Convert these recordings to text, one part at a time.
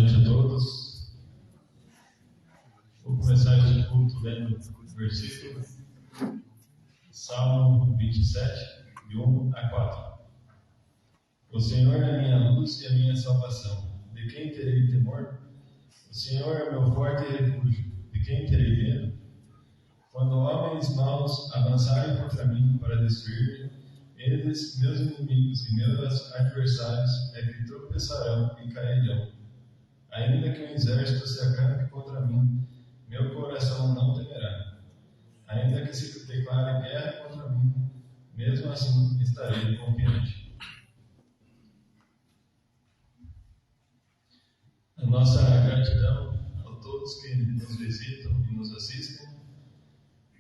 noite a todos. Vou começar este culto lendo o versículo, Salmo 27, de 1 a 4. O Senhor é a minha luz e a minha salvação. De quem terei temor? O Senhor é meu forte refúgio. De quem terei medo? Quando homens maus avançarem contra mim para destruir-me, eles, meus inimigos e meus adversários, é que tropeçarão e cairão. Ainda que um exército se acampe contra mim, meu coração não temerá. Ainda que se declare guerra contra mim, mesmo assim estarei confiante. A nossa gratidão a todos que nos visitam e nos assistem.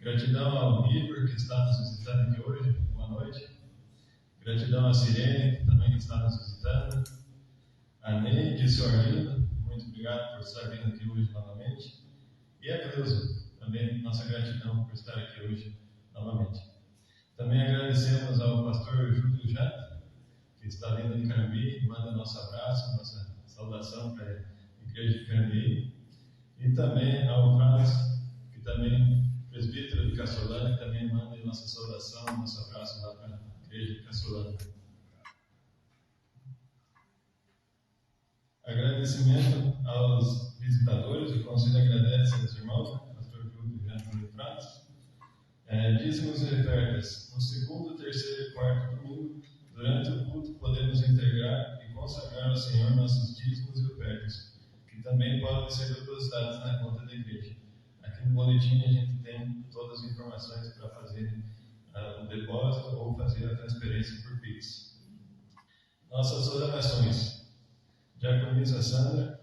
Gratidão ao Igor, que está nos visitando aqui hoje. Boa noite. Gratidão a Sirene, que também está nos visitando. A Neide e Sorlina, muito obrigado por estar vindo aqui hoje novamente. E a Cleusa, também nossa gratidão por estar aqui hoje novamente. Também agradecemos ao pastor Júlio Jato, que está vindo de Carambi, manda nosso abraço, nossa saudação para a igreja de Carambi. E também ao Franz, que também presbítero de Caçolana, que também manda nossa saudação, nosso abraço lá para a igreja de Caçolana. Agradecimento aos visitadores, o Conselho agradece aos irmãos, pastor Júlio e Franz. Dízimos e ofertas. No segundo, terceiro e quarto domingo, durante o culto, podemos entregar e consagrar ao Senhor nossos dízimos e ofertas, que também podem ser depositados na conta da igreja. Aqui no boletim a gente tem todas as informações para fazer o depósito ou fazer a transferência por Pix. Nossas orações. Diaconisa Sandra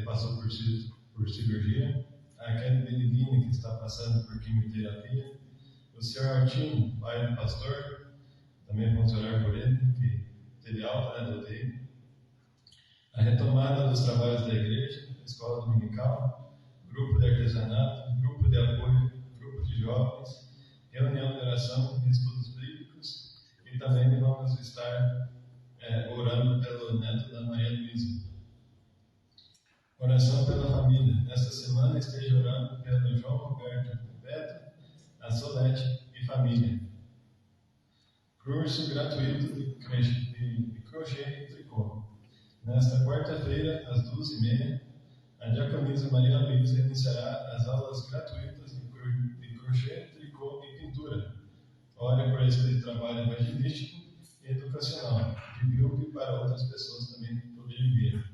passou por cirurgia. A Kelly Benedini, que está passando por quimioterapia. O Sr. Altino, pai do pastor, também vamos orar por ele, que teve alta da UTI. A retomada dos trabalhos da igreja, escola dominical, grupo de artesanato, grupo de apoio, grupo de jovens, reunião de oração e estudos bíblicos, e também vamos estar orando pelo neto da Maria Luísa. Oração pela família. Nesta semana esteja orando pelo João Roberto, Beto, a Solete e família. Curso gratuito de crochê e tricô. Nesta quarta-feira, às 12h30, a diaconisa Maria Luísa iniciará as aulas gratuitas de crochê, tricô e pintura. Ore por esse trabalho evangelístico e educacional, de Bilby para outras pessoas também poderem vir.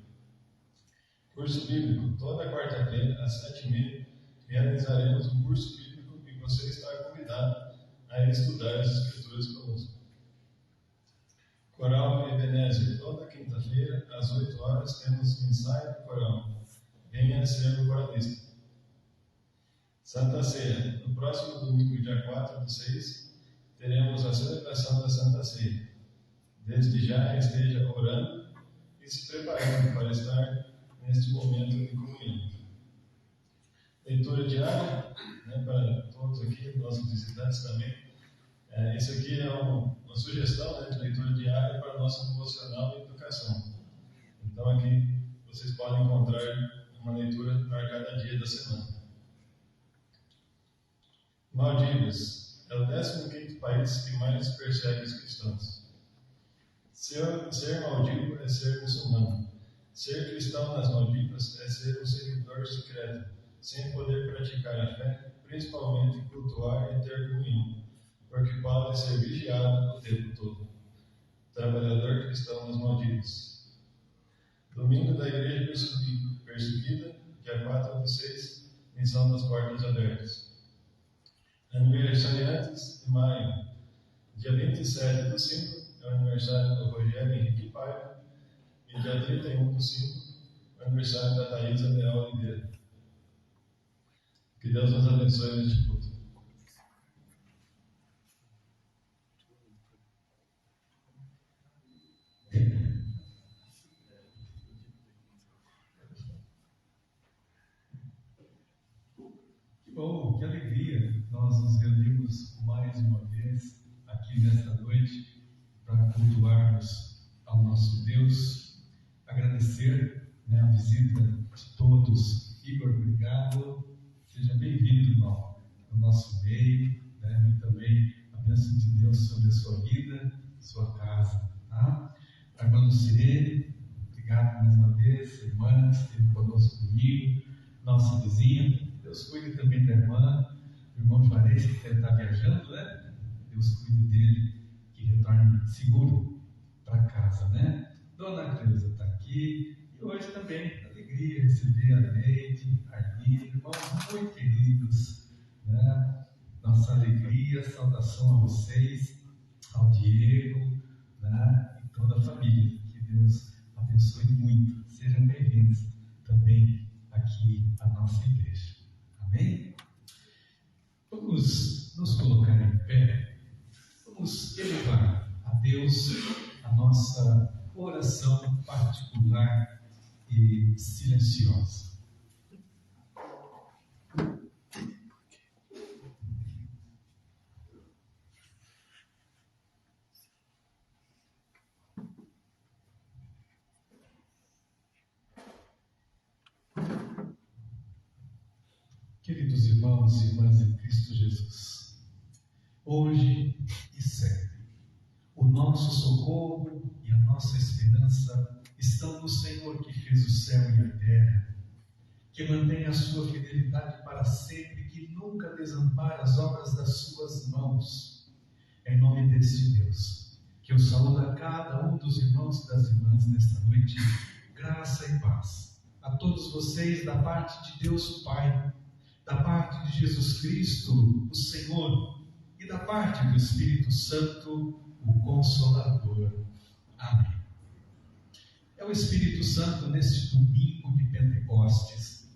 Curso bíblico. Toda quarta-feira, às 7h30, realizaremos um curso bíblico e você está convidado a estudar as Escrituras conosco. Coral Ebenezer. Toda quinta-feira, às 8h, temos ensaio do coral. Venha ser o coralista. Santa Ceia. No próximo domingo, dia 4/6, teremos a celebração da Santa Ceia. Desde já esteja orando e se preparando para estar neste momento de comunhão. Leitura diária, para todos aqui, nossos visitantes também. Esse aqui é uma sugestão de leitura diária para a nossa devocional e educação. Então aqui vocês podem encontrar uma leitura para cada dia da semana. Maldivas é o 15º país que mais persegue os cristãos. Ser Maldivo é ser muçulmano. Ser cristão nas Maldivas é ser um seguidor secreto, sem poder praticar a fé, principalmente cultuar e ter comunhão, porque pode ser vigiado o tempo todo. Trabalhador cristão nas Maldivas. Domingo da Igreja Perseguida, dia 4/6, missão das portas abertas. Aniversariantes de maio. Dia 27/5 é o aniversário do Rogério Henrique Paiva. E dia 31/5, aniversário da Thaisa Leal Oliveira. Que Deus nos abençoe neste culto. Que bom, que alegria nós nos reunimos mais uma vez aqui nesta noite para cultuarmos ao nosso Deus, agradecer Deus. Igor, obrigado. Seja bem-vindo, irmão, no nosso meio, né? E também a bênção de Deus sobre a sua vida, sua casa. Tá? A irmã Lucirene, obrigado mais uma vez. Irmã, esteve conosco domingo, nossa vizinha. Deus cuide também da irmã, do irmão Juarez, que deve estar viajando, né? Deus cuide dele, que retorne seguro para casa, né? Dona Cleusa está aqui, e hoje também, alegria receber a Neide, a Arminha, irmãos muito queridos, né? Nossa alegria, saudação a vocês, ao Diego, né? E toda a família, que Deus abençoe muito. Sejam bem-vindos também aqui à nossa igreja. Amém? Vamos nos colocar em pé, vamos elevar a Deus a nossa oração particular e silenciosa. Queridos irmãos e irmãs em Cristo Jesus, hoje e sempre, o nosso socorro e a nossa esperança estão no Senhor que fez o céu e a terra, que mantém a sua fidelidade para sempre, que nunca desampara as obras das suas mãos. Em nome desse Deus, que eu saúdo a cada um dos irmãos e das irmãs nesta noite, graça e paz a todos vocês da parte de Deus o Pai, da parte de Jesus Cristo, o Senhor, e da parte do Espírito Santo, o Consolador. Amém. É o Espírito Santo neste domingo de Pentecostes,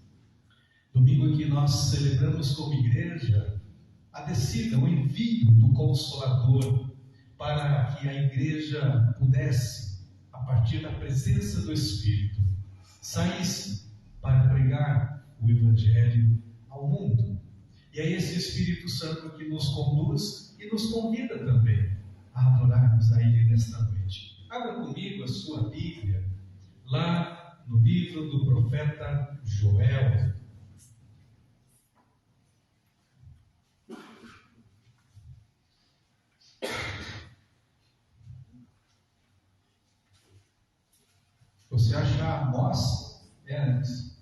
domingo em que nós celebramos como igreja a descida, o envio do Consolador, para que a igreja pudesse, a partir da presença do Espírito, saísse para pregar o Evangelho ao mundo. E é esse Espírito Santo que nos conduz e nos convida também a adorarmos a Ele nesta noite. Abra comigo a sua Bíblia, lá no livro do profeta Joel. Você achar Amós é antes,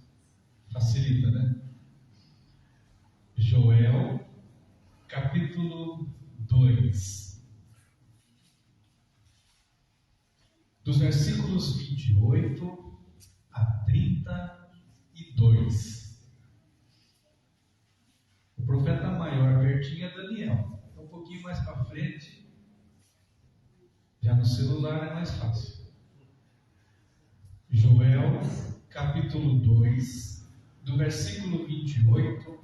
facilita, né? Joel, capítulo 2, dos versículos 28 a 32. O profeta maior pertinho é Daniel. Um pouquinho mais para frente, já no celular é mais fácil. Joel, capítulo 2, do versículo 28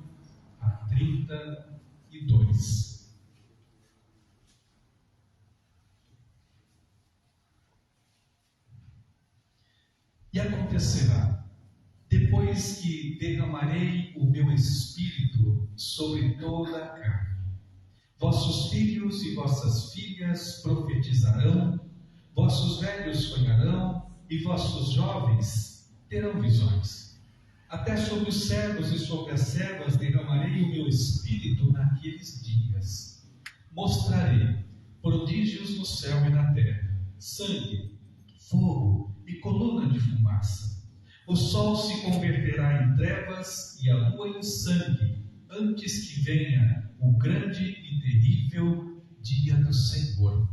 a 32. E acontecerá, depois que derramarei o meu espírito sobre toda a carne, vossos filhos e vossas filhas profetizarão, vossos velhos sonharão, e vossos jovens terão visões. Até sobre os servos e sobre as servas derramarei o meu espírito naqueles dias. Mostrarei prodígios no céu e na terra, sangue, fogo e coluna de fumaça. O sol se converterá em trevas e a lua em sangue, antes que venha o grande e terrível dia do Senhor.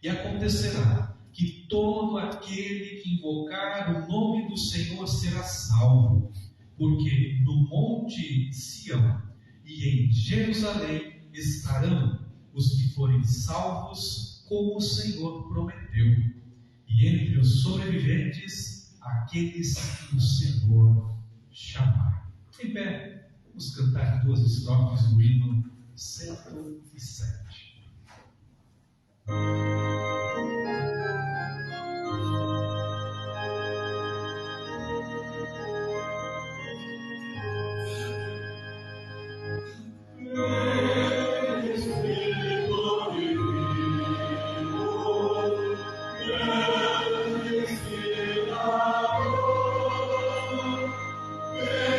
E acontecerá que todo aquele que invocar o nome do Senhor será salvo, porque no monte Sião e em Jerusalém estarão os que forem salvos, como o Senhor prometeu, e entre os sobreviventes, aqueles que o Senhor chamar. Em pé, vamos cantar 2 estrofes do hino 107. Yeah.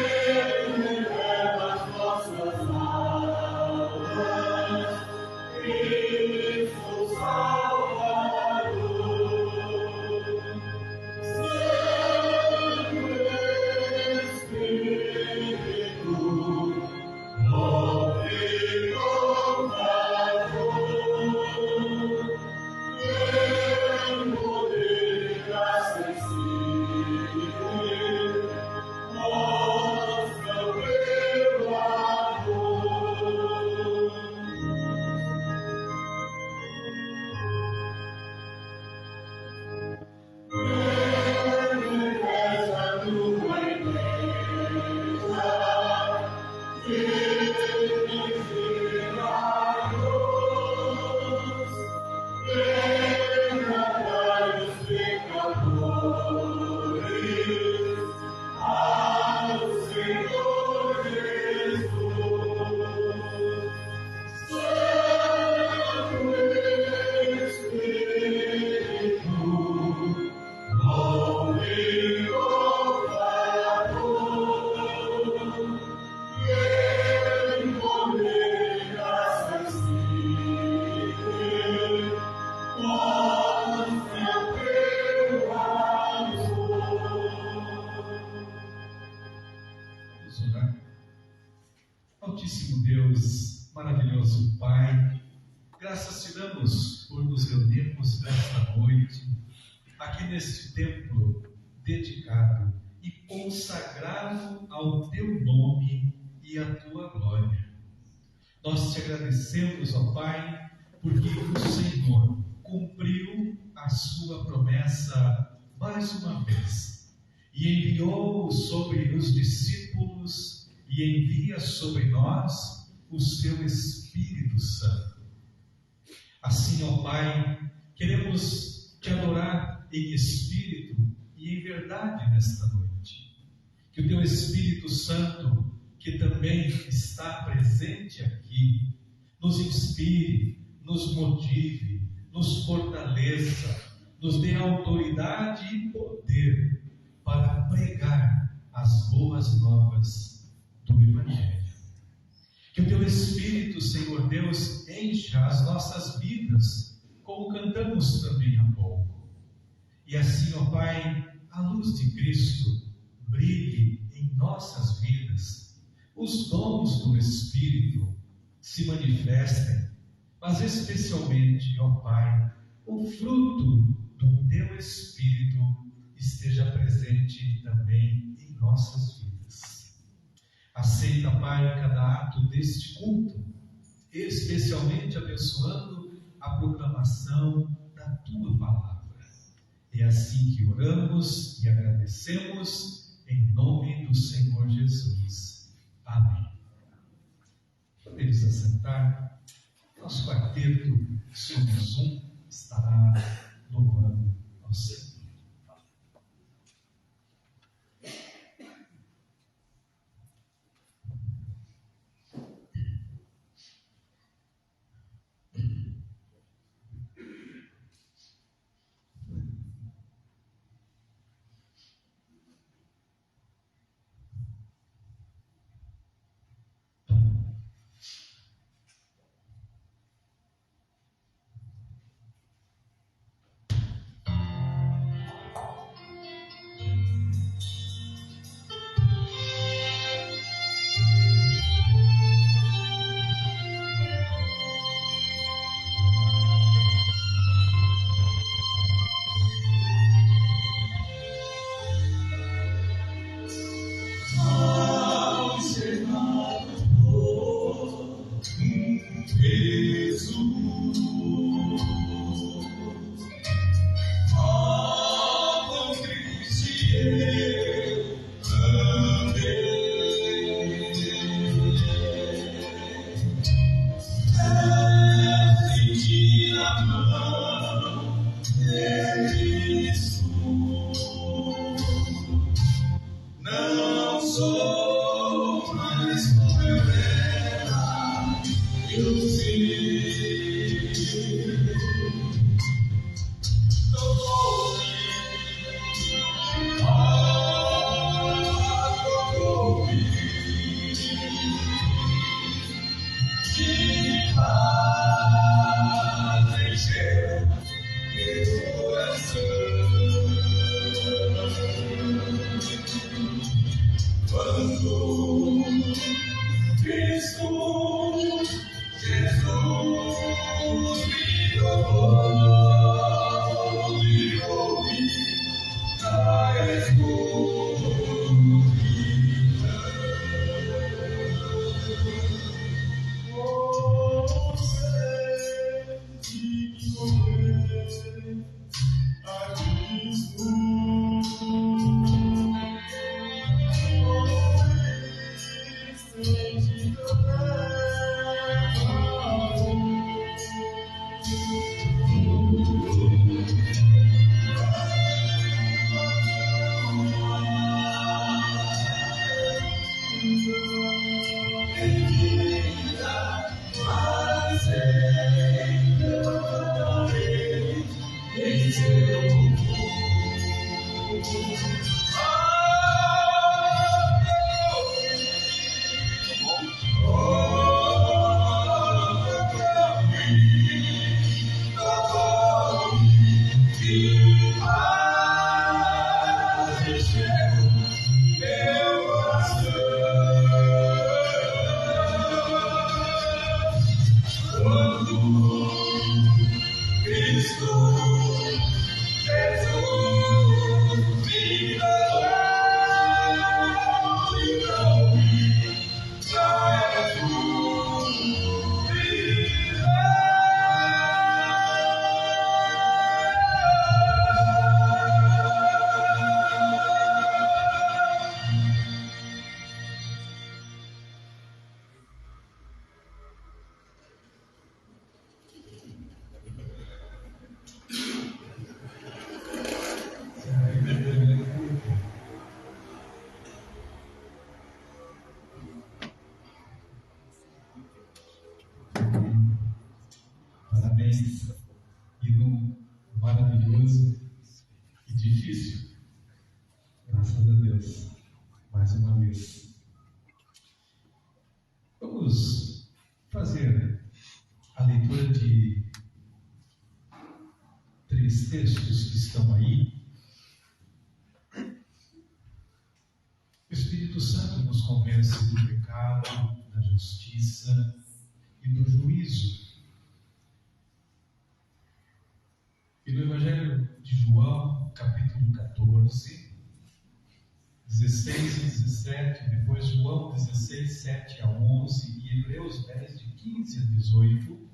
Vamos orar. Altíssimo Deus, maravilhoso Pai, graças te damos por nos reunirmos nesta noite, aqui neste templo dedicado e consagrado ao teu nome e à tua glória. Nós te agradecemos, ó Pai, porque o Senhor cumpriu a sua promessa mais uma vez e enviou sobre os discípulos e envia sobre nós o seu Espírito Santo. Assim, ó Pai, queremos te adorar em espírito e em verdade nesta noite. Que o teu Espírito Santo, que também está presente aqui, nos inspire, nos motive, nos fortaleça, nos dê autoridade e poder para pregar as boas novas do Evangelho. Que o teu Espírito, Senhor Deus, encha as nossas vidas, como cantamos também há pouco. E assim, ó Pai, a luz de Cristo brilhe em nossas vidas, os dons do Espírito se manifestem, mas especialmente, ó Pai, o fruto do teu Espírito esteja presente também em nossas vidas. Aceita, Pai, cada ato deste culto, especialmente abençoando a proclamação da tua palavra. É assim que oramos e agradecemos em nome do Senhor Jesus. Amém. Podemos assentar. Nosso quarteto Somos Um estará louvando ao Senhor. Meu coração textos que estão aí, o Espírito Santo nos convence do pecado, da justiça e do juízo. E no Evangelho de João, capítulo 14, 16 e 17, depois João 16, 7 a 11 e Hebreus 10, de 15 a 18,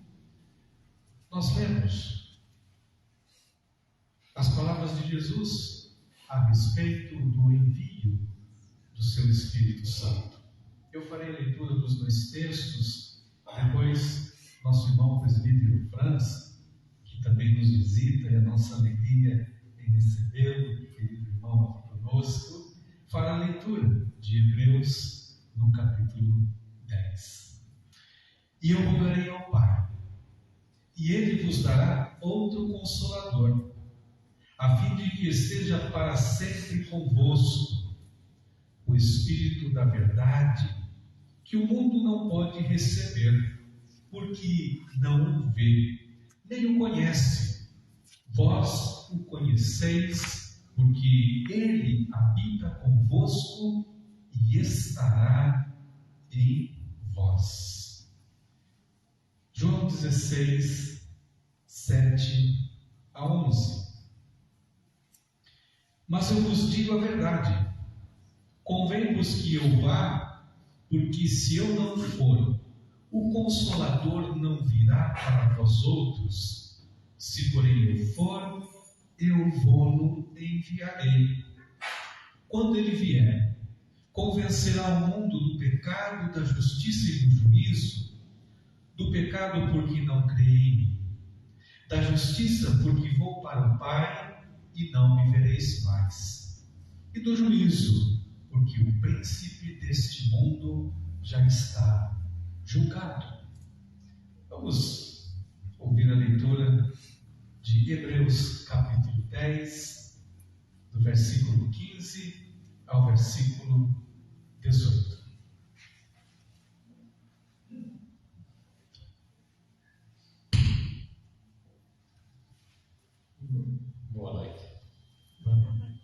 nós lemos as palavras de Jesus a respeito do envio do seu Espírito Santo. Eu farei a leitura dos dois textos, depois nosso irmão presbítero Franz, que também nos visita, e a nossa alegria em recebê-lo, querido irmão aqui conosco, fará a leitura de Hebreus no capítulo 10. E eu rogarei ao Pai, e Ele vos dará outro Consolador, a fim de que esteja para sempre convosco, o Espírito da verdade, que o mundo não pode receber, porque não o vê, nem o conhece. Vós o conheceis, porque Ele habita convosco e estará em vós. João 16, 7 a 11. Mas eu vos digo a verdade, convém-vos que eu vá, porque se eu não for, o Consolador não virá para vós outros. Se porém eu for, eu vou-lo enviarei. Quando ele vier, convencerá o mundo do pecado, da justiça e do juízo. Do pecado, porque não crê em mim. Da justiça, porque vou para o Pai e não me vereis mais. E do juízo, porque o príncipe deste mundo já está julgado. Vamos ouvir a leitura de Hebreus capítulo 10, do versículo 15 ao versículo 18. Boa noite. Boa noite.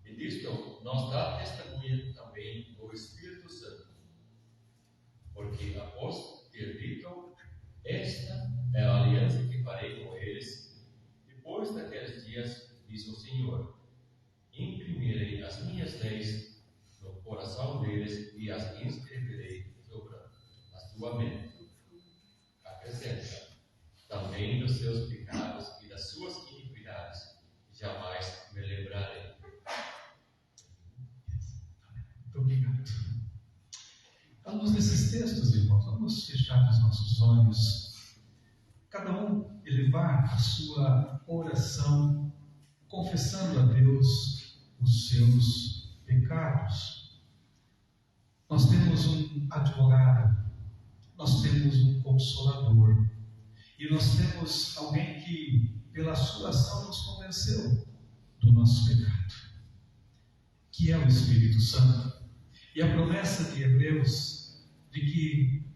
E disto nós dá testemunha também o Espírito Santo, porque após ter dito, esta é a aliança que farei com eles, depois daqueles dias, diz o Senhor, imprimirei as minhas leis no coração deles e as inscreverei sobre a sua mente. Acrescenta, também dos seus pecados e das suas iniquidades jamais me lembrarei. Muito obrigado. À luz desses textos, irmãos, vamos fechar os nossos olhos. Cada um elevar a sua oração, confessando a Deus os seus pecados. Nós temos um advogado, nós temos um consolador, e nós temos alguém que, pela sua ação, nos convenceu do nosso pecado, que é o Espírito Santo. E a promessa de Hebreus, de que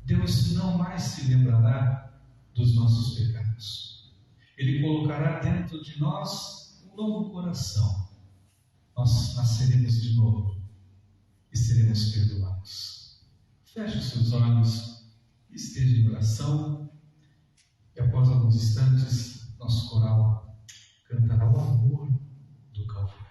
Deus não mais se lembrará dos nossos pecados. Ele colocará dentro de nós um novo coração. Nós nasceremos de novo e seremos perdoados. Feche os seus olhos, esteja em oração, e após alguns instantes, nosso coral cantará o amor do Calvário.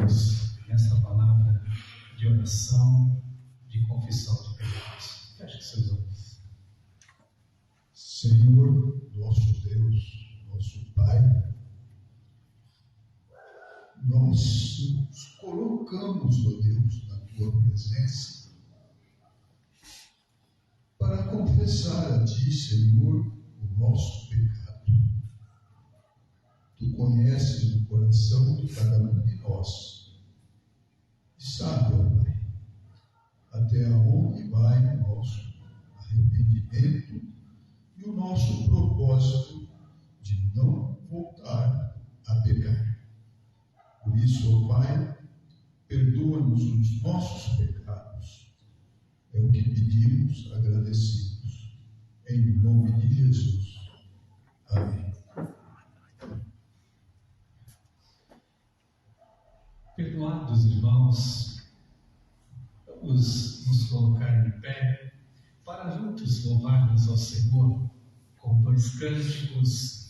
Deus nessa palavra de oração, de confissão de pecados. Feche seus olhos. Senhor, nosso Deus, nosso Pai, nós nos colocamos, ó Deus, na Tua presença para confessar a Ti, Senhor, o nosso pecado. Tu conheces o coração de cada um de nós e sabe, ó Pai, até onde vai o nosso arrependimento e o nosso propósito de não voltar a pecar. Por isso, ó Pai, perdoa-nos os nossos pecados. É o que pedimos agradecidos. Em nome de Jesus. Amém. Perdoados, irmãos, vamos nos colocar em pé para juntos louvarmos ao Senhor com 2 cânticos.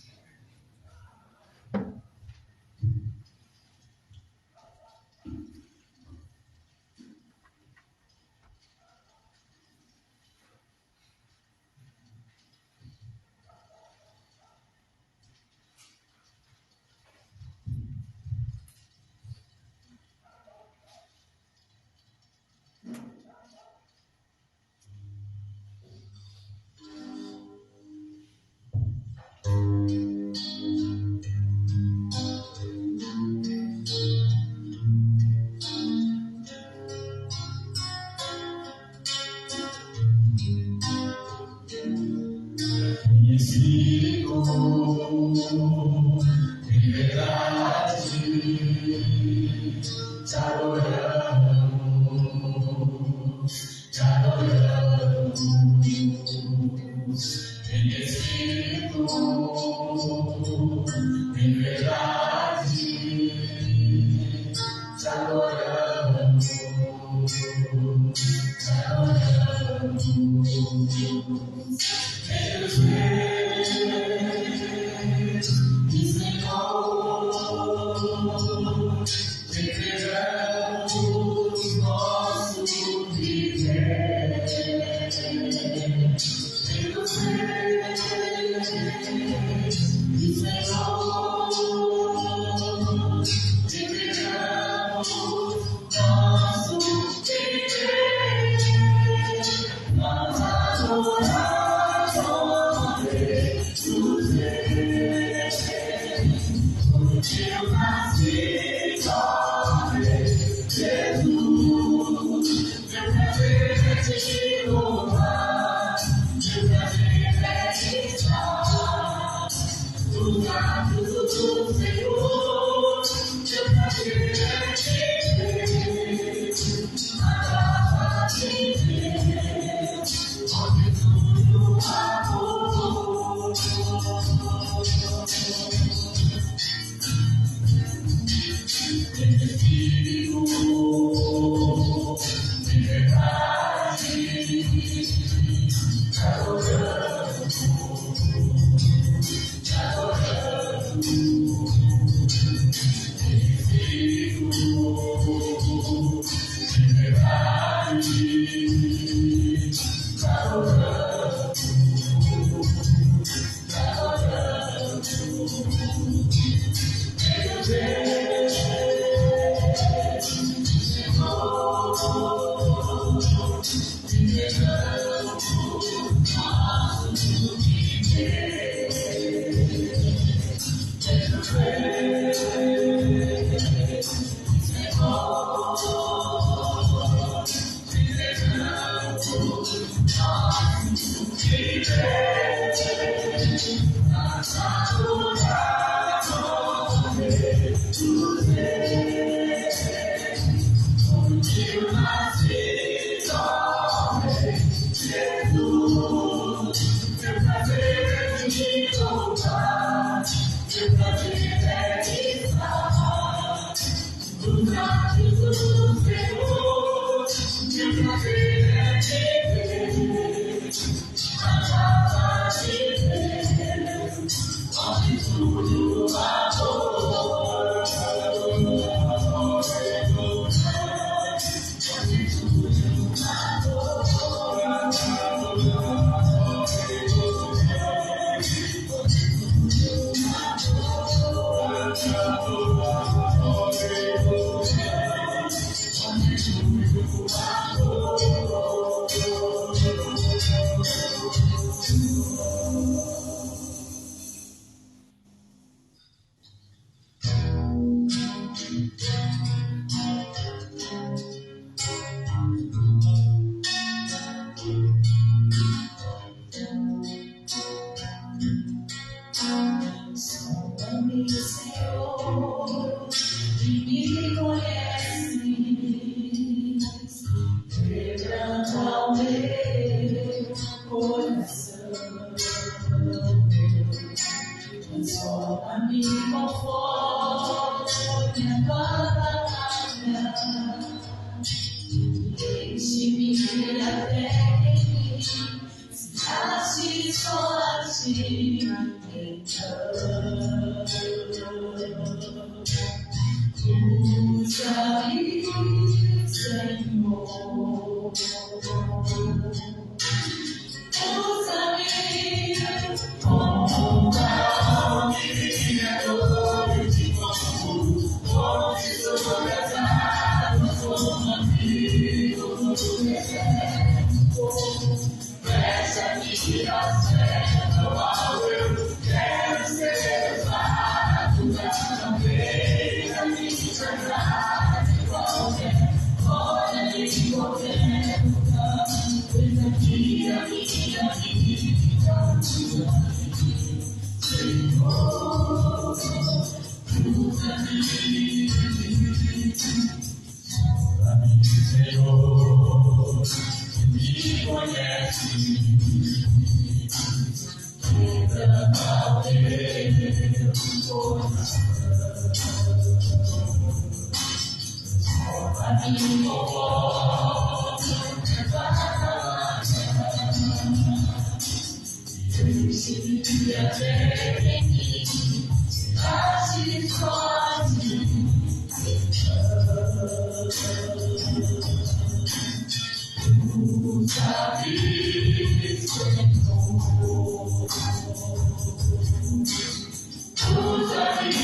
Senhor, que me conhece, quebranta o teu coração. A mim conforme eu recebi até em mim, assim sozinho. Tu sabes, Senhor, tu sabes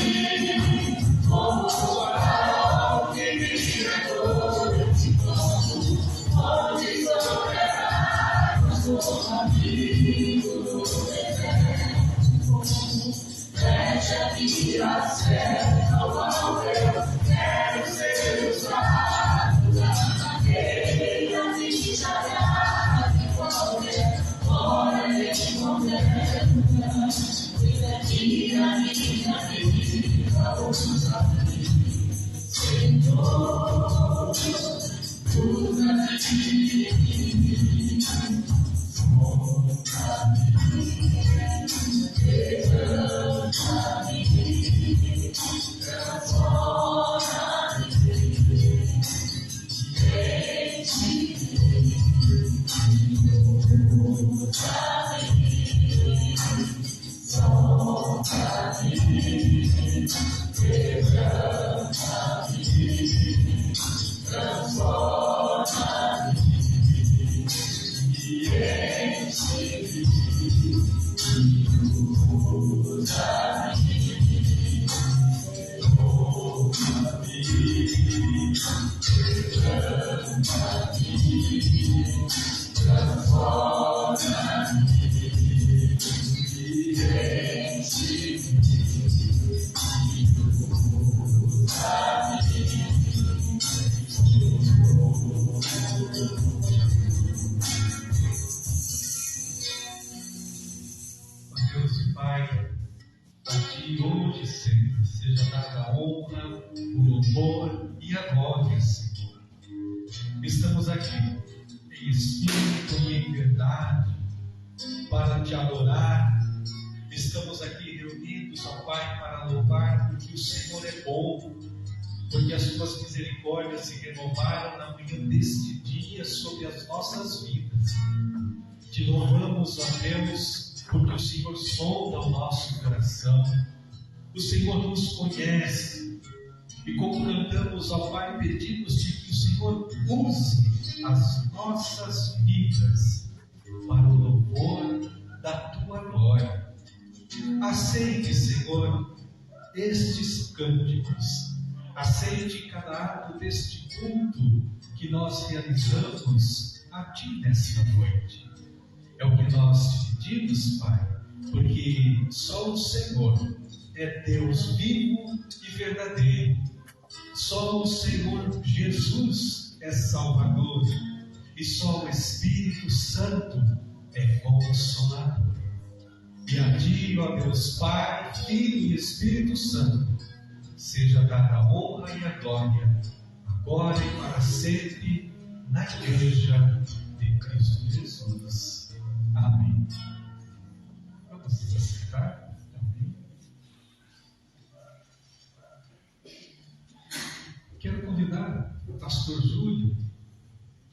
como alguém me tirou desse campo, onde soberano, sou amigo do deserto. Fecha aqui a céu, ao eu quero ser usado na guerreira de Xará, de qualquer hora me condena. Tira minha vida, usa-me, Senhor, usa-me, estamos aqui em espírito e em verdade para te adorar. Estamos aqui reunidos, ó Pai, para louvar, porque o Senhor é bom, porque as tuas misericórdias se renovaram na manhã deste dia sobre as nossas vidas. Te louvamos, ó Deus, porque o Senhor sonda o nosso coração, o Senhor nos conhece. E como cantamos, ó Pai, pedimos-te que o Senhor use as nossas vidas para o louvor da tua glória. Aceite, Senhor, estes cânticos, aceite cada ato deste culto que nós realizamos a ti nesta noite. É o que nós te pedimos, Pai, porque só o Senhor é Deus vivo e verdadeiro. Só o Senhor Jesus é Salvador, e só o Espírito Santo é Consolador. E a ti, ó Deus Pai, Filho e Espírito Santo, seja dada a honra e a glória, agora e para sempre, na Igreja de Cristo Jesus. Amém. Vamos se aceitar? Amém. Quero convidar o pastor Júlio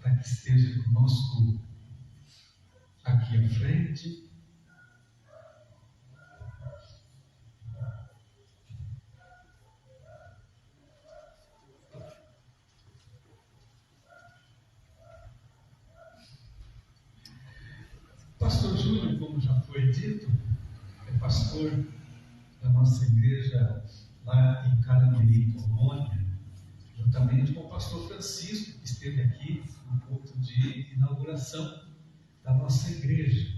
para que esteja conosco aqui à frente. Pastor Júlio, como já foi dito, é pastor da nossa igreja lá em Carambeí, Colônia, juntamente com o pastor Francisco, que esteve aqui no culto de inauguração da nossa igreja.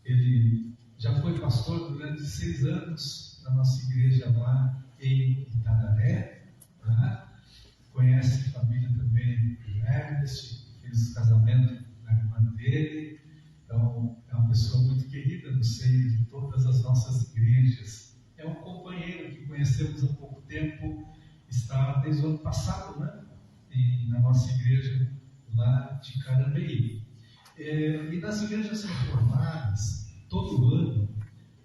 Ele já foi pastor durante 6 anos na nossa igreja lá em Itadaré, tá? Conhece a família também do Ernest, fez casamento da irmã dele. Então, é uma pessoa muito querida no seio de todas as nossas igrejas. É um companheiro que conhecemos há pouco tempo, está desde o ano passado, né? Na nossa igreja lá de Carambeí. E nas igrejas reformadas, todo ano,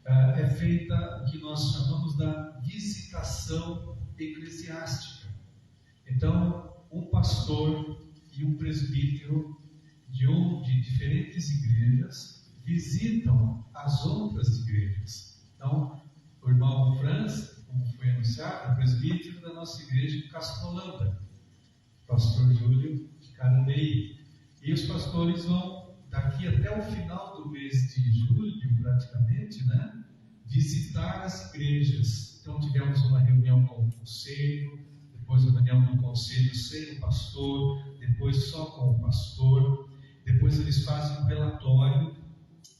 é feita o que nós chamamos da visitação eclesiástica. Então, um pastor e um presbítero de diferentes igrejas visitam as outras igrejas. Então, o irmão Franz, como foi anunciado, é presbítero da nossa igreja em Castolanda, pastor Júlio de Carambeí. E os pastores vão, daqui até o final do mês de julho, praticamente, né, visitar as igrejas. Então, tivemos uma reunião com o conselho, depois uma reunião do conselho sem o pastor, depois só com o pastor. Depois eles fazem um relatório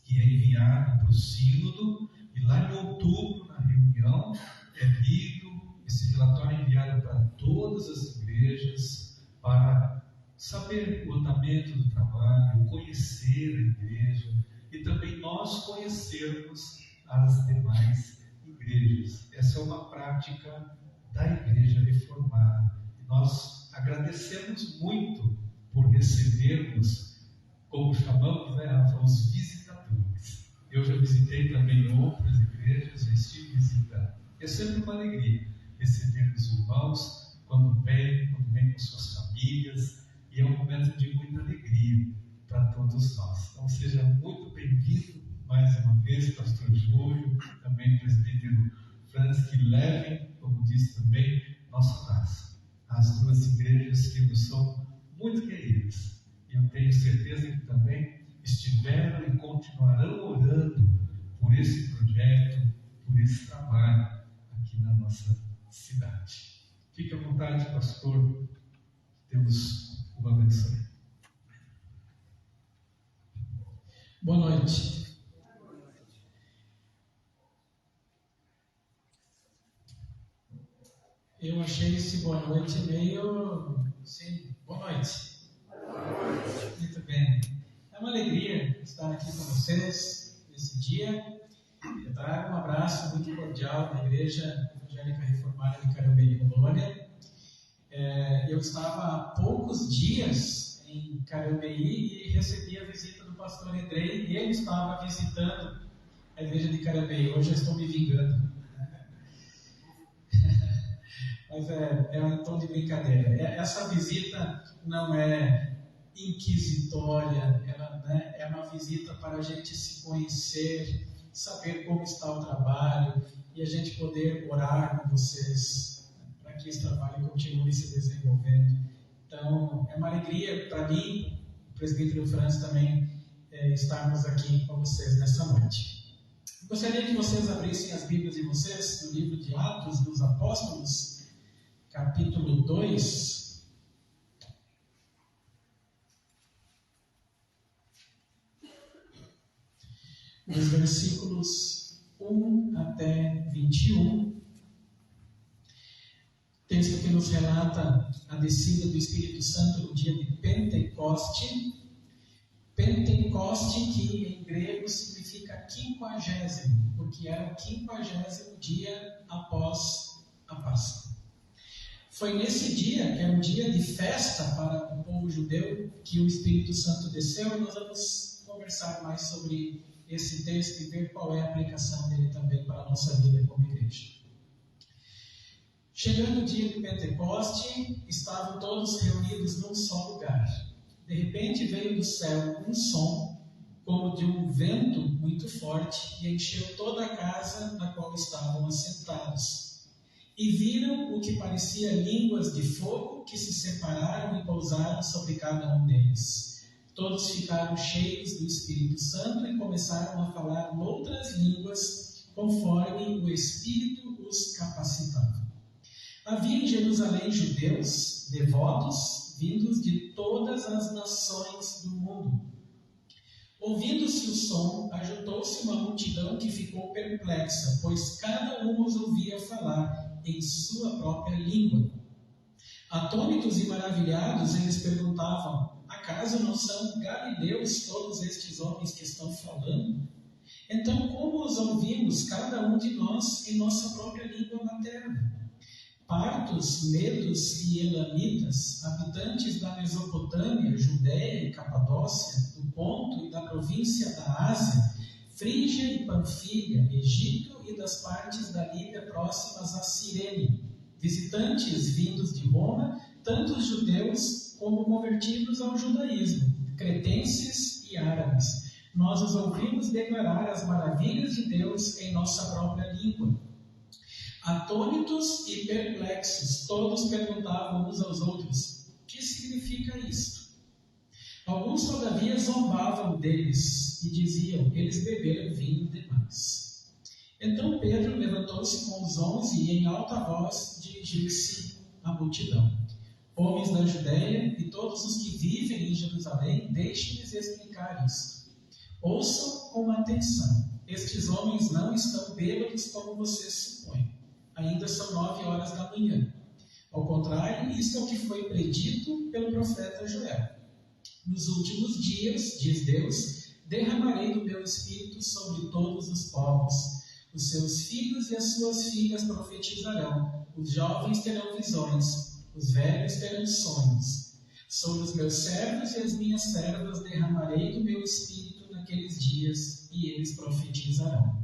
que é enviado para o sínodo, e lá em outubro, na reunião, é lido. Esse relatório é enviado para todas as igrejas, para saber o andamento do trabalho, conhecer a igreja, e também nós conhecermos as demais igrejas. Essa é uma prática da Igreja Reformada. E nós agradecemos muito por recebermos, como chamamos, né, os visitadores. Eu já visitei também outras igrejas, já estive visitando. É sempre uma alegria receber os irmãos quando vêm com suas famílias, e é um momento de muita alegria para todos nós. Então seja muito bem-vindo mais uma vez, pastor Júlio, também presbítero Franz, que levem, como disse também, nosso abraço às duas igrejas que nos são muito queridas. E eu tenho certeza que também estiveram e continuarão orando por esse projeto, por esse trabalho aqui na nossa cidade. Fique à vontade, pastor. Deus o abençoe. Boa noite. Eu achei esse boa noite meio... Sim, boa noite. Muito bem. É uma alegria estar aqui com vocês nesse dia. Eu trago um abraço muito cordial da Igreja Evangélica Reformada de Carambeí, Rondônia. Eu estava há poucos dias em Carambeí e recebi a visita do pastor Andrei, e ele estava visitando a Igreja de Carambeí. Hoje eu estou me vingando. Mas é um tom de brincadeira. Essa visita não é inquisitória, ela, né, é uma visita para a gente se conhecer, saber como está o trabalho e a gente poder orar com vocês, né, para que esse trabalho continue se desenvolvendo. Então, é uma alegria para mim, o presbítero Franz também, estarmos aqui com vocês nessa noite. Gostaria que vocês abrissem as Bíblias de vocês no livro de Atos dos Apóstolos, capítulo 2, dos versículos 1 até 21, texto que nos relata a descida do Espírito Santo no dia de Pentecoste. Pentecoste, que em grego significa 50º, porque era o 50º dia após a Páscoa. Foi nesse dia, que é um dia de festa para o povo judeu, que o Espírito Santo desceu, e nós vamos conversar mais sobre esse texto e ver qual é a aplicação dele também para a nossa vida como igreja. Chegando o dia de Pentecoste, estavam todos reunidos num só lugar. De repente veio do céu um som, como de um vento muito forte, e encheu toda a casa na qual estavam assentados. E viram o que parecia línguas de fogo que se separaram e pousaram sobre cada um deles. Todos ficaram cheios do Espírito Santo e começaram a falar outras línguas, conforme o Espírito os capacitava. Havia em Jerusalém judeus devotos, vindos de todas as nações do mundo. Ouvindo-se o som, ajuntou-se uma multidão que ficou perplexa, pois cada um os ouvia falar em sua própria língua. Atônitos e maravilhados, eles perguntavam: acaso não são galileus todos estes homens que estão falando? Então, como os ouvimos, cada um de nós, em nossa própria língua materna? partos, medos e elamitas, habitantes da Mesopotâmia, Judéia e Capadócia, do Ponto e da província da Ásia, Frígia e Panfilha, Egito e das partes da Líbia próximas a Cirene, visitantes vindos de Roma, tanto os judeus como convertidos ao judaísmo, cretenses e árabes. Nós os ouvimos declarar as maravilhas de Deus em nossa própria língua. Atônitos e perplexos, todos perguntavam uns aos outros: o que significa isto? Alguns, todavia, zombavam deles e diziam: eles beberam vinho demais. Então Pedro levantou-se com os 11 e em alta voz dirigiu-se à multidão: homens da Judéia e todos os que vivem em Jerusalém, deixem-lhes explicar isto. Ouçam com atenção. Estes homens não estão bêbados como vocês supõem. Ainda são 9 horas da manhã. Ao contrário, isto é o que foi predito pelo profeta Joel. Nos últimos dias, diz Deus, derramarei do meu espírito sobre todos os povos. Os seus filhos e as suas filhas profetizarão. Os jovens terão visões. Os velhos terão sonhos. Sobre os meus servos e as minhas servas derramarei do meu espírito naqueles dias, e eles profetizarão.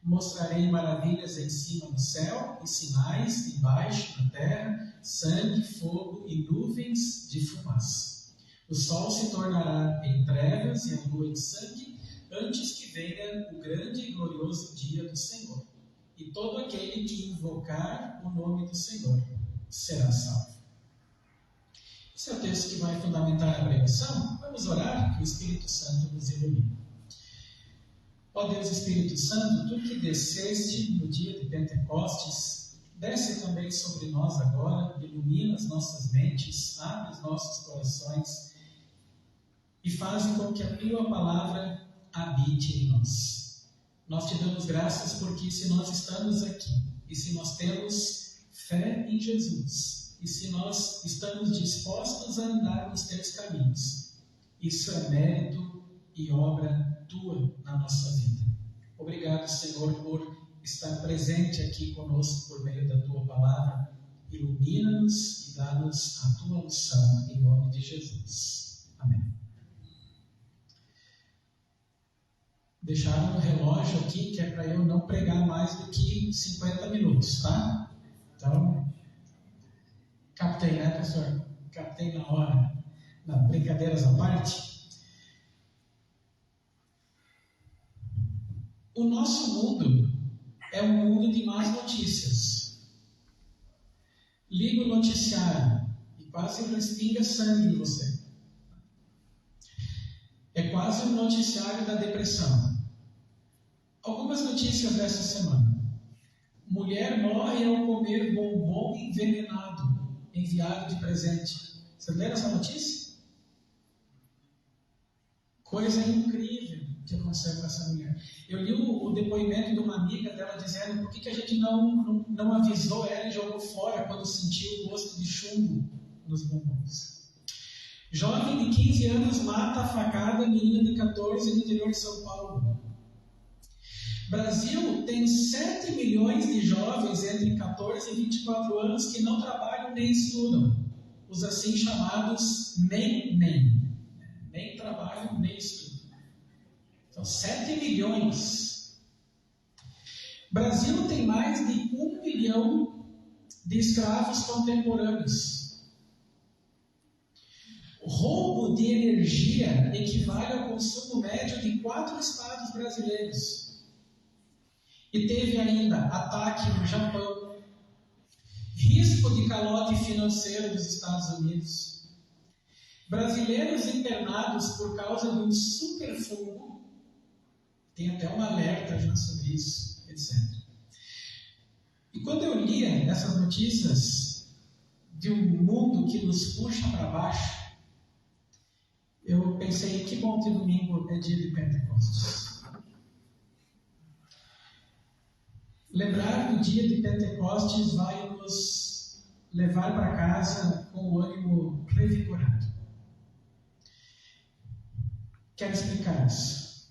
Mostrarei maravilhas em cima do céu e sinais embaixo na terra, sangue, fogo e nuvens de fumaça. O sol se tornará em trevas e a lua em sangue, antes que venha o grande e glorioso dia do Senhor. E todo aquele que invocar o nome do Senhor será salvo. Esse é o texto que vai fundamentar a pregação. Vamos orar, que o Espírito Santo nos ilumine. Ó Deus Espírito Santo, Tu que desceste no dia de Pentecostes, desce também sobre nós agora, ilumina as nossas mentes, abre os nossos corações e faz com que a Tua palavra habite em nós. Nós Te damos graças porque se nós estamos aqui e se nós temos fé em Jesus e se nós estamos dispostos a andar nos Teus caminhos, isso é mérito e obra Tua na nossa vida. Obrigado, Senhor, por estar presente aqui conosco por meio da Tua palavra. Ilumina-nos e dá-nos a Tua unção em nome de Jesus. Amém. Deixaram um relógio aqui que é para eu não pregar mais do que 50 minutos, tá? Então, captei, né, pastor? Captei na hora. Não, brincadeiras à parte. O nosso mundo é um mundo de más notícias. Liga o noticiário e quase respinga sangue em você. É quase um noticiário da depressão. Algumas notícias dessa semana. Mulher morre ao comer bombom envenenado, enviado de presente. Vocês leram essa notícia? Coisa incrível que aconteceu com essa mulher. Eu li o depoimento de uma amiga dela dizendo por que a gente não avisou ela e jogou fora quando sentiu o gosto de chumbo nos bombons. Jovem de 15 anos mata a facada menina de 14 no interior de São Paulo. Brasil tem 7 milhões de jovens entre 14 e 24 anos que não trabalham nem estudam. Os assim chamados nem trabalham nem estudam. Então, 7 milhões. Brasil tem mais de 1 milhão de escravos contemporâneos. O roubo de energia equivale ao consumo médio de 4 estados brasileiros. E teve ainda ataque no Japão, risco de calote financeiro nos Estados Unidos, brasileiros internados por causa de um superfungo, tem até um alerta já sobre isso, etc. E quando eu lia essas notícias de um mundo que nos puxa para baixo, eu pensei, que bom que domingo é dia de Pentecostes. Lembrar do dia de Pentecostes vai nos levar para casa com o ânimo revigorado. Quero explicar isso.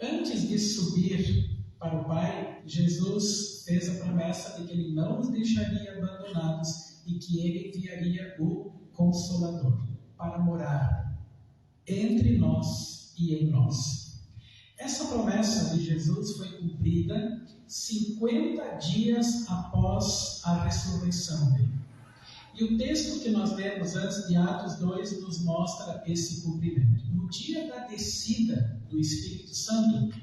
Antes de subir para o Pai, Jesus fez a promessa de que Ele não nos deixaria abandonados e que Ele enviaria o Consolador para morar entre nós e em nós. Essa promessa de Jesus foi cumprida 50 dias após a ressurreição dele. E o texto que nós lemos antes de Atos 2 nos mostra esse cumprimento. No dia da descida do Espírito Santo,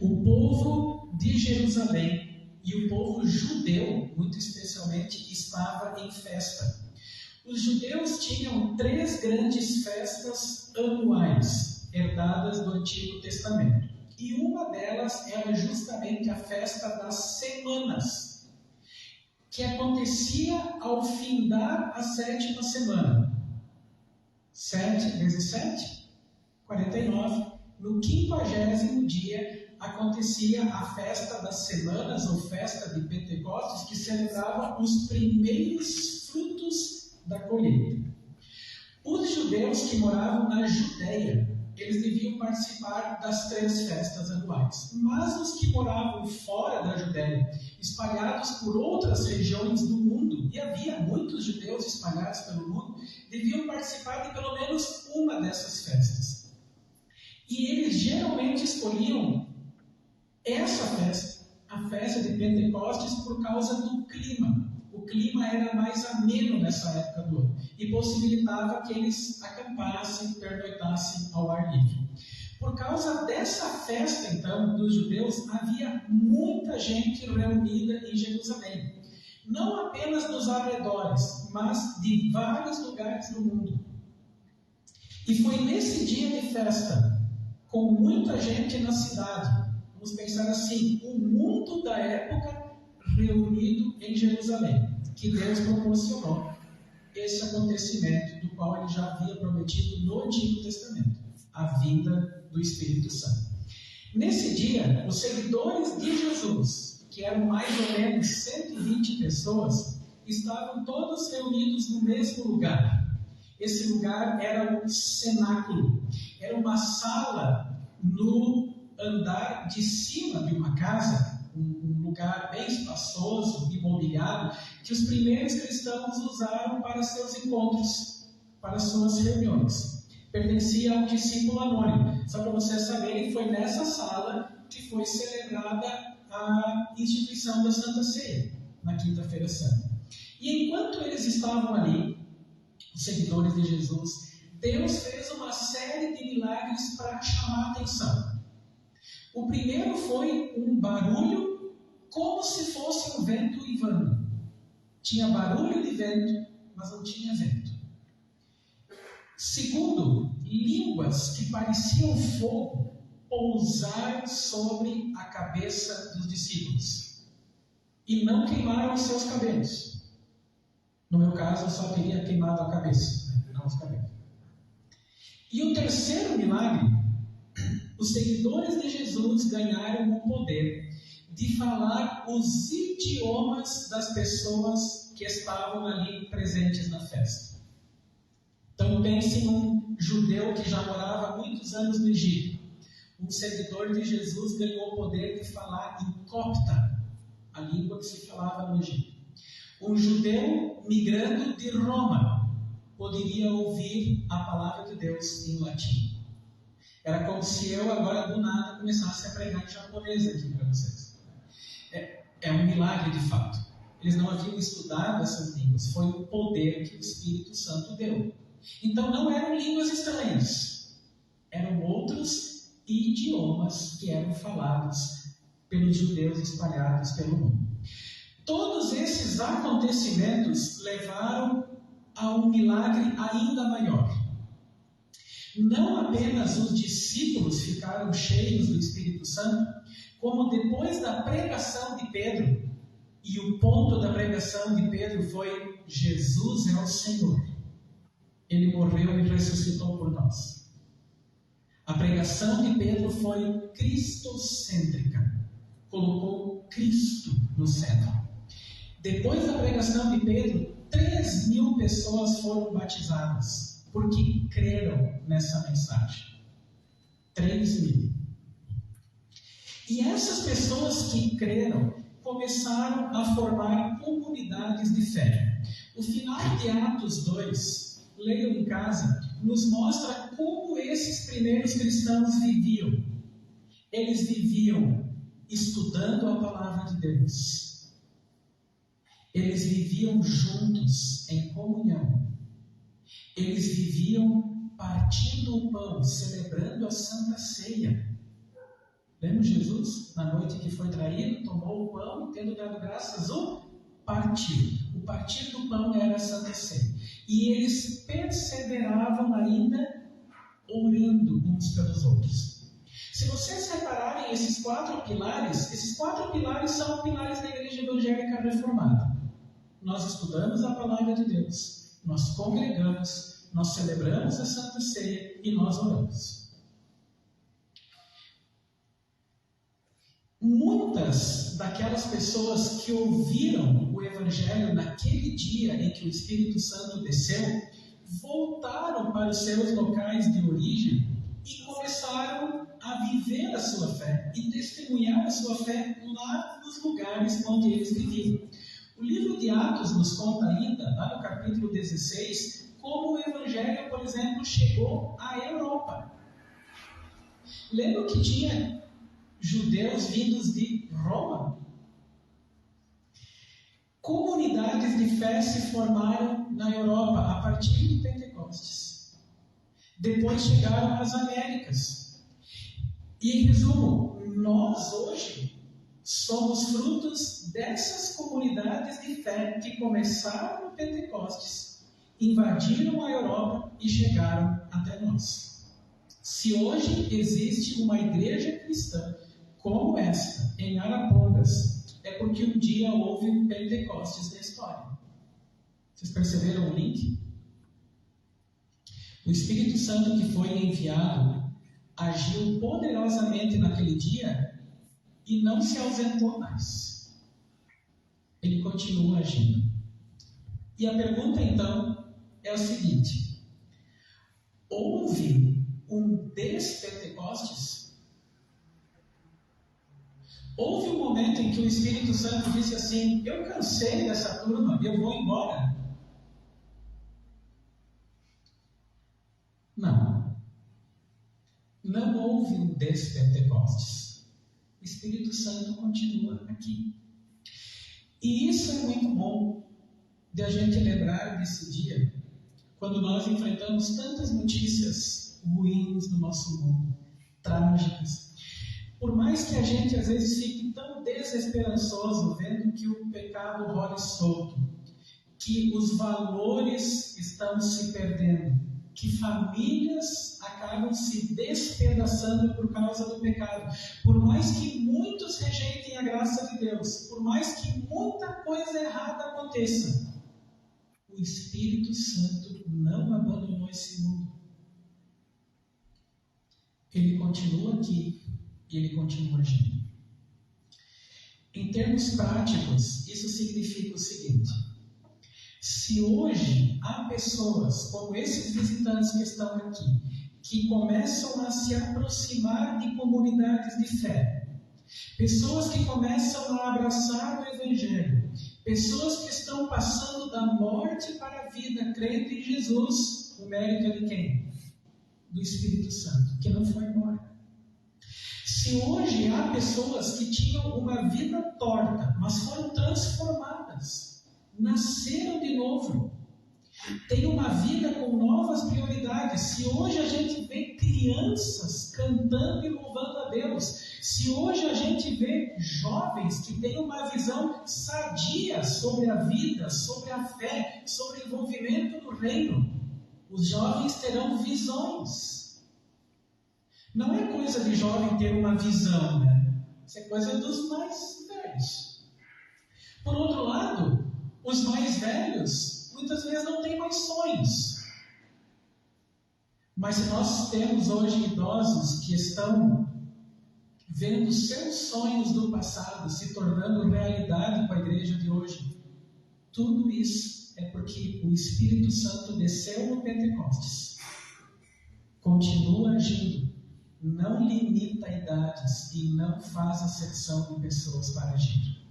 o povo de Jerusalém e o povo judeu, muito especialmente, estava em festa. Os judeus tinham 3 grandes festas anuais, herdadas do Antigo Testamento. E uma delas era justamente a festa das semanas, que acontecia ao findar a 7ª semana. 7 vezes 7? 49. No 50º dia acontecia a festa das semanas, ou festa de Pentecostes, que celebrava os primeiros frutos da colheita. Os judeus que moravam na Judéia, eles deviam participar das 3 festas anuais. Mas os que moravam fora da Judéia, espalhados por outras regiões do mundo, e havia muitos judeus espalhados pelo mundo, deviam participar de pelo menos uma dessas festas. E eles geralmente escolhiam essa festa, a festa de Pentecostes, por causa do clima. O clima era mais ameno nessa época do ano e possibilitava que eles acampassem, pernoitassem ao ar livre. Por causa dessa festa, então, dos judeus, havia muita gente reunida em Jerusalém. Não apenas nos arredores, mas de vários lugares do mundo. E foi nesse dia de festa, com muita gente na cidade, vamos pensar assim, o mundo da época reunido em Jerusalém, que Deus proporcionou esse acontecimento do qual Ele já havia prometido no Antigo Testamento, a vinda do Espírito Santo. Nesse dia, os seguidores de Jesus, que eram mais ou menos 120 pessoas, estavam todos reunidos no mesmo lugar. Esse lugar era um cenáculo, era uma sala no andar de cima de uma casa, um lugar bem espaçoso e mobiliado, que os primeiros cristãos usaram para seus encontros, para suas reuniões. Pertencia a um discípulo anônimo. Só para vocês saberem, foi nessa sala que foi celebrada a instituição da Santa Ceia, na Quinta-feira Santa. E enquanto eles estavam ali, os seguidores de Jesus, Deus fez uma série de milagres para chamar a atenção. O primeiro foi um barulho como se fosse um vento uivando. Tinha barulho de vento, mas não tinha vento. Segundo, línguas que pareciam fogo pousaram sobre a cabeça dos discípulos e não queimaram os seus cabelos. No meu caso, eu só teria queimado a cabeça, não os cabelos. E o terceiro milagre, os seguidores de Jesus ganharam o poder de falar os idiomas das pessoas que estavam ali presentes na festa. Então pense num judeu que já morava há muitos anos no Egito. Um seguidor de Jesus ganhou o poder de falar em copta, a língua que se falava no Egito. Um judeu migrando de Roma poderia ouvir a palavra de Deus em latim. Era como se eu agora do nada começasse a pregar em japonês aqui para vocês. É um milagre de fato. Eles não haviam estudado essas línguas. Foi o poder que o Espírito Santo deu. Então não eram línguas estranhas. Eram outros idiomas que eram falados pelos judeus espalhados pelo mundo. Todos esses acontecimentos levaram a um milagre ainda maior. Não apenas os discípulos ficaram cheios do Espírito Santo, como depois da pregação de Pedro, e o ponto da pregação de Pedro foi: Jesus é o Senhor. Ele morreu e ressuscitou por nós. A pregação de Pedro foi cristocêntrica. Colocou Cristo no centro. Depois da pregação de Pedro, 3.000 pessoas foram batizadas, porque creram nessa mensagem. 3.000. E essas pessoas que creram começaram a formar comunidades de fé. O final de Atos 2, leiam em casa, nos mostra como esses primeiros cristãos viviam. Eles viviam estudando a palavra de Deus. Eles viviam juntos, em comunhão. Eles viviam partindo o pão, celebrando a Santa Ceia. Lembra Jesus, na noite que foi traído, tomou o pão e, tendo dado graças, o partiu. O partir do pão era a Santa Ceia. E eles perseveravam ainda orando uns pelos outros. Se vocês repararem esses quatro pilares são pilares da Igreja Evangélica Reformada. Nós estudamos a palavra de Deus, nós congregamos, nós celebramos a Santa Ceia e nós oramos. Muitas daquelas pessoas que ouviram o Evangelho naquele dia em que o Espírito Santo desceu, voltaram para os seus locais de origem e começaram a viver a sua fé e testemunhar a sua fé lá nos lugares onde eles viviam. O livro de Atos nos conta ainda, lá no capítulo 16, como o Evangelho, por exemplo, chegou à Europa. Lembra que tinha judeus vindos de Roma? Comunidades de fé se formaram na Europa a partir de Pentecostes. Depois chegaram às Américas. E, em resumo, nós hoje somos frutos dessas comunidades de fé que começaram no Pentecostes, invadiram a Europa e chegaram até nós. Se hoje existe uma igreja cristã como esta, em Arapongas, é porque um dia houve um Pentecostes na história. Vocês perceberam o link? O Espírito Santo que foi enviado agiu poderosamente naquele dia e não se ausentou mais. Ele continua agindo. E a pergunta então é o seguinte: houve um Despentecostes? Houve um momento em que o Espírito Santo disse assim: eu cansei dessa turma, eu vou embora? Não. Não houve um Despentecostes. O Espírito Santo continua aqui. E isso é muito bom de a gente lembrar desse dia, quando nós enfrentamos tantas notícias ruins no nosso mundo, trágicas. Por mais que a gente às vezes fique tão desesperançoso vendo que o pecado rola solto, que os valores estão se perdendo, que famílias acabam se despedaçando por causa do pecado, por mais que muitos rejeitem a graça de Deus, por mais que muita coisa errada aconteça, o Espírito Santo não abandonou esse mundo. Ele continua aqui. E ele continua agindo. Em termos práticos, isso significa o seguinte: se hoje há pessoas como esses visitantes que estão aqui, que começam a se aproximar de comunidades de fé, pessoas que começam a abraçar o Evangelho, pessoas que estão passando da morte para a vida, crendo em Jesus, o mérito é de quem? Do Espírito Santo, que não foi embora. Se hoje há pessoas que tinham uma vida torta, mas foram transformadas, nasceram de novo, têm uma vida com novas prioridades. Se hoje a gente vê crianças cantando e louvando a Deus, se hoje a gente vê jovens que têm uma visão sadia sobre a vida, sobre a fé, sobre o envolvimento no reino, os jovens terão visões. Não é coisa de jovem ter uma visão, né? Isso é coisa dos mais velhos. Por outro lado, os mais velhos muitas vezes não têm mais sonhos. Mas se nós temos hoje idosos que estão vendo seus sonhos do passado se tornando realidade com a igreja de hoje, tudo isso é porque o Espírito Santo desceu no Pentecostes, continua agindo não limita idades e não faz acepção de pessoas para agir.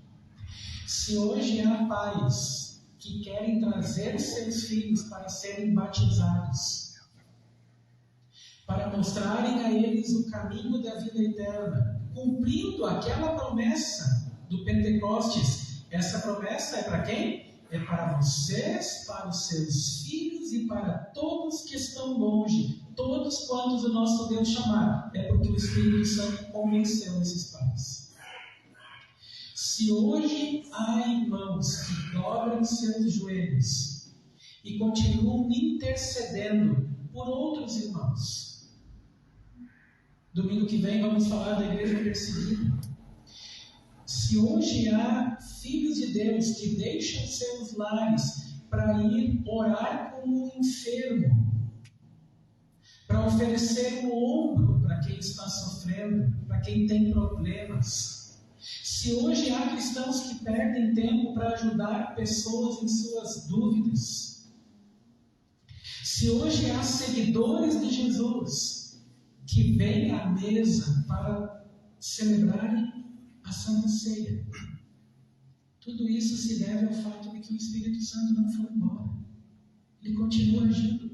Se hoje há pais que querem trazer seus filhos para serem batizados, para mostrarem a eles o caminho da vida eterna, cumprindo aquela promessa do Pentecostes, essa promessa é para quem? É para vocês, para os seus filhos e para todos que estão longe, todos quantos o nosso Deus chamar. É porque o Espírito Santo convenceu esses pais. Se hoje há irmãos que dobram seus joelhos e continuam intercedendo por outros irmãos, domingo que vem vamos falar da igreja perseguida. Se hoje há filhos de Deus que deixam seus lares para ir orar com o enfermo, para oferecer o ombro para quem está sofrendo, para quem tem problemas. Se hoje há cristãos que perdem tempo para ajudar pessoas em suas dúvidas. Se hoje há seguidores de Jesus que vêm à mesa para celebrarem a Santa Ceia. Tudo isso se deve ao fato de que o Espírito Santo não foi embora. Ele continua agindo.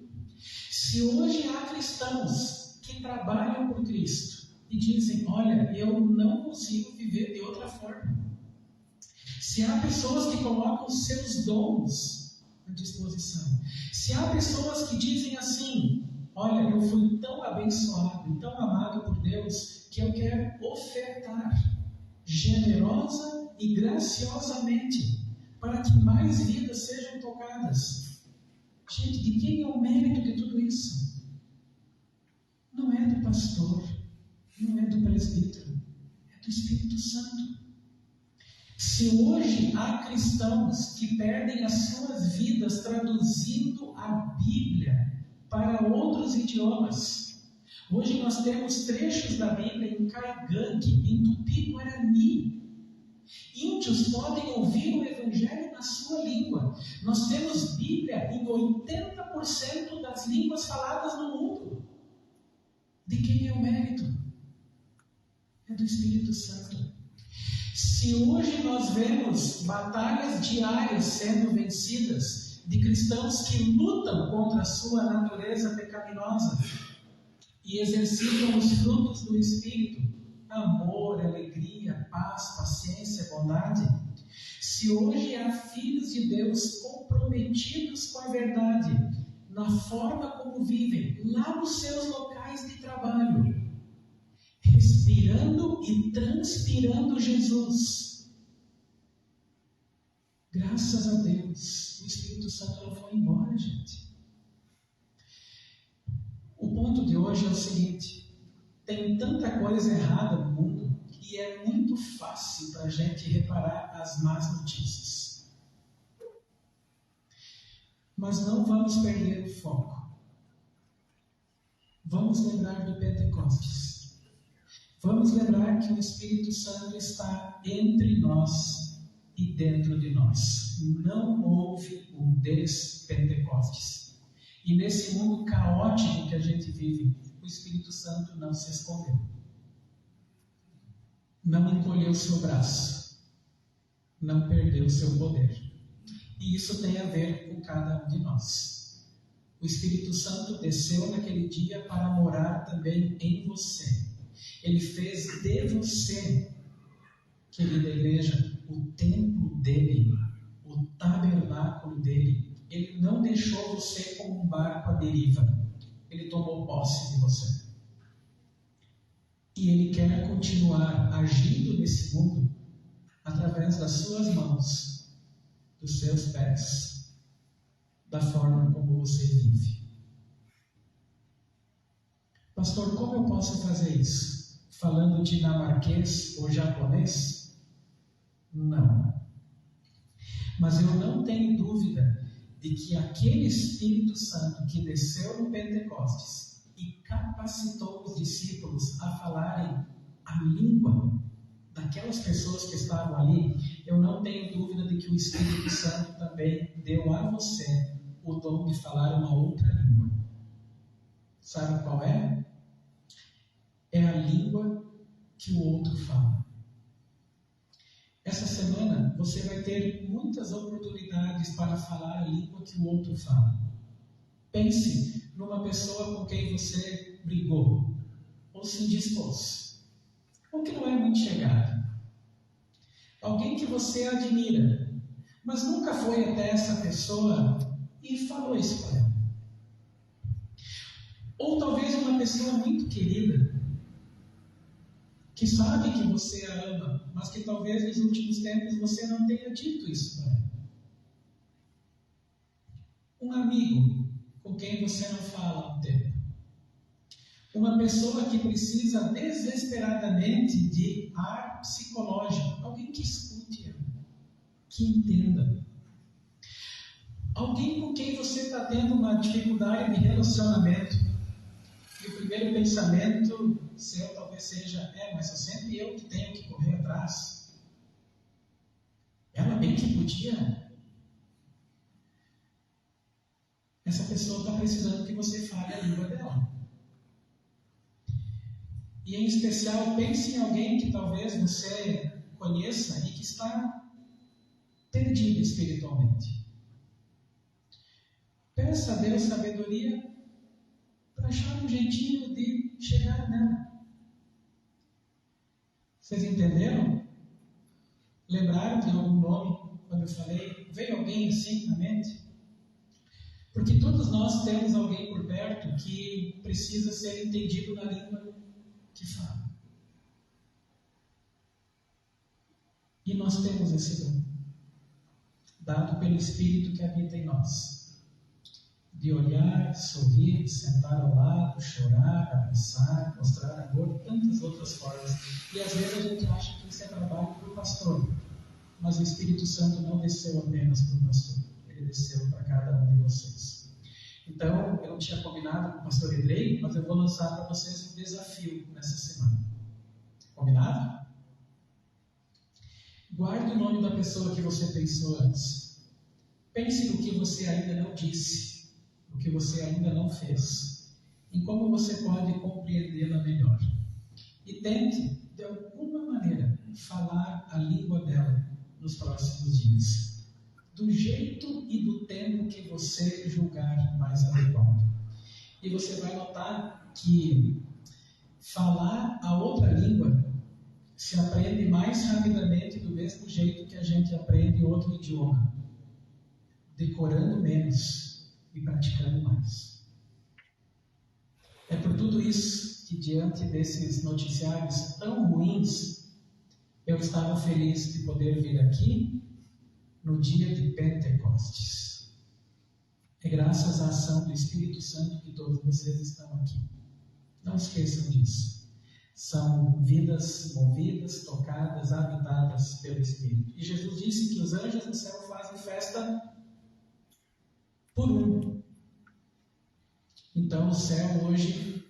Se hoje há cristãos que trabalham por Cristo e dizem, olha, eu não consigo viver de outra forma. Se há pessoas que colocam seus dons à disposição. Se há pessoas que dizem assim, olha, eu fui tão abençoado e tão amado por Deus que eu quero ofertar generosa e graciosamente, para que mais vidas sejam tocadas. Gente, de quem é o mérito de tudo isso? Não é do pastor, não é do presbítero, é do Espírito Santo. Se hoje há cristãos que perdem as suas vidas traduzindo a Bíblia para outros idiomas, hoje nós temos trechos da Bíblia em Caigangue, em Tupi-Guarani. Índios podem ouvir o Evangelho na sua língua. Nós temos Bíblia em 80% das línguas faladas no mundo. De quem é o mérito? É do Espírito Santo. Se hoje nós vemos batalhas diárias sendo vencidas de cristãos que lutam contra a sua natureza pecaminosa, e exercitam os frutos do Espírito, amor, alegria, paz, paciência, bondade. Se hoje há filhos de Deus comprometidos com a verdade, na forma como vivem, lá nos seus locais de trabalho, respirando e transpirando Jesus, graças a Deus, o Espírito Santo não foi embora, gente. O ponto de hoje é o seguinte: tem tanta coisa errada no mundo que é muito fácil para a gente reparar as más notícias. Mas não vamos perder o foco. Vamos lembrar do Pentecostes. Vamos lembrar que o Espírito Santo está entre nós e dentro de nós. Não houve um des-Pentecostes. E nesse mundo caótico que a gente vive, o Espírito Santo não se escondeu. Não encolheu seu braço. Não perdeu seu poder. E isso tem a ver com cada um de nós. O Espírito Santo desceu naquele dia para morar também em você. Ele fez de você, querida igreja, o templo dele, o tabernáculo dele. Ele não deixou você como um barco à deriva. Ele tomou posse de você. E Ele quer continuar agindo nesse mundo através das suas mãos, dos seus pés, da forma como você vive. Pastor, como eu posso fazer isso? Falando dinamarquês ou japonês? Não. Mas eu não tenho dúvida de que aquele Espírito Santo que desceu no Pentecostes e capacitou os discípulos a falarem a língua daquelas pessoas que estavam ali, eu não tenho dúvida de que o Espírito Santo também deu a você o dom de falar uma outra língua. Sabe qual é? é a língua que o outro fala. Essa semana você vai ter muitas oportunidades para falar a língua que o outro fala. Pense numa pessoa com quem você brigou, ou se indispôs, ou que não é muito chegado. Alguém que você admira, mas nunca foi até essa pessoa e falou isso para ela. Ou talvez uma pessoa muito querida, que sabe que você a ama, mas que talvez nos últimos tempos você não tenha dito isso para ela. Um amigo com quem você não fala há um tempo. Uma pessoa que precisa desesperadamente de ar psicológico. Alguém que escute, que entenda. Alguém com quem você está tendo uma dificuldade de relacionamento. E o primeiro pensamento seu talvez seja, mas sou sempre eu que tenho que correr atrás. Ela bem que podia. Essa pessoa está precisando que você fale a língua dela. E em especial, pense em alguém que talvez você conheça e que está perdido espiritualmente. Peça a Deus sabedoria para achar um jeitinho de chegar nela. Vocês entenderam? Lembraram de algum nome quando eu falei? Veio alguém assim na mente? Porque todos nós temos alguém por perto que precisa ser entendido na língua que fala. E nós temos esse dom, dado pelo Espírito que habita em nós, de olhar, sorrir, sentar ao lado, chorar, abraçar, mostrar amor, tantas outras formas. E às vezes a gente acha que isso é trabalho para o pastor, mas o Espírito Santo não desceu apenas para o pastor, ele desceu para cada um de vocês. Então, eu não tinha combinado com o pastor Edrei, mas eu vou lançar para vocês um desafio nessa semana. Combinado? Guarde o nome da pessoa que você pensou antes. Pense no que você ainda não disse, no que você ainda não fez, em como você pode compreendê-la melhor. E tente, de alguma maneira, falar a língua dela nos próximos dias, do jeito e do tempo que você julgar mais adequado. E você vai notar que falar a outra língua se aprende mais rapidamente do mesmo jeito que a gente aprende outro idioma, decorando menos e praticando mais. É por tudo isso que, diante desses noticiários tão ruins, eu estava feliz de poder vir aqui no dia de Pentecostes. É graças à ação do Espírito Santo que todos vocês estão aqui. Não esqueçam disso. São vidas movidas, tocadas, habitadas pelo Espírito. E Jesus disse que os anjos do céu fazem festa por um. Então o céu hoje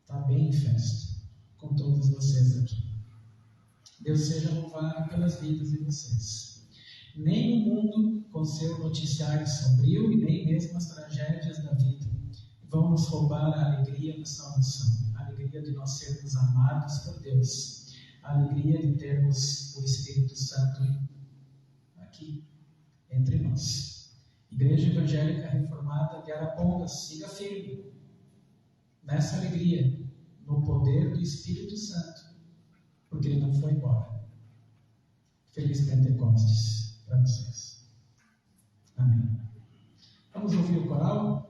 está bem em festa com todos vocês aqui. Deus seja louvado pelas vidas de vocês. Nem o mundo, com seu noticiário sombrio, e nem mesmo as tragédias da vida vão nos roubar a alegria da salvação, a alegria de nós sermos amados por Deus, a alegria de termos o Espírito Santo aqui entre nós. Igreja Evangélica Reformada de Arapongas, siga firme nessa alegria, no poder do Espírito Santo, porque ele não foi embora. Feliz Pentecostes para vocês. Amém. Vamos ouvir o coral?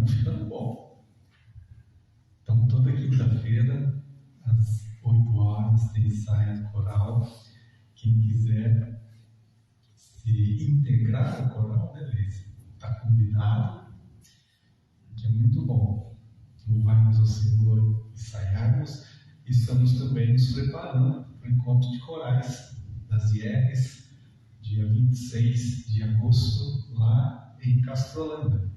Ficando bom. Então, toda quinta-feira, às 8 horas, tem ensaio coral. Quem quiser se integrar ao coral, beleza, está convidado, que é muito bom. Louvarmos ao Senhor, ensaiarmos, e estamos também nos preparando para o encontro de corais das IERs, dia 26 de agosto, lá em Castrolândia,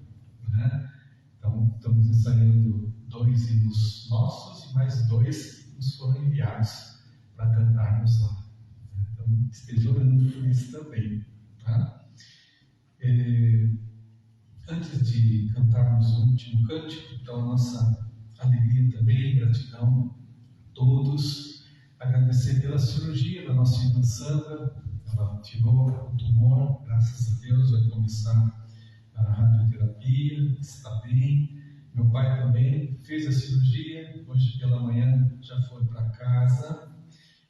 né? Então, estamos ensaiando 2 hinos nossos e mais 2 nos foram enviados para cantarmos lá. Então, esteja orando por isso também. Tá? Antes de cantarmos o último cântico, então, a nossa alegria também, gratidão a todos. Agradecer pela cirurgia da nossa irmã Sandra. Ela tirou o tumor, graças a Deus, vai começar a radioterapia, está bem. Meu pai também fez a cirurgia, hoje pela manhã já foi para casa.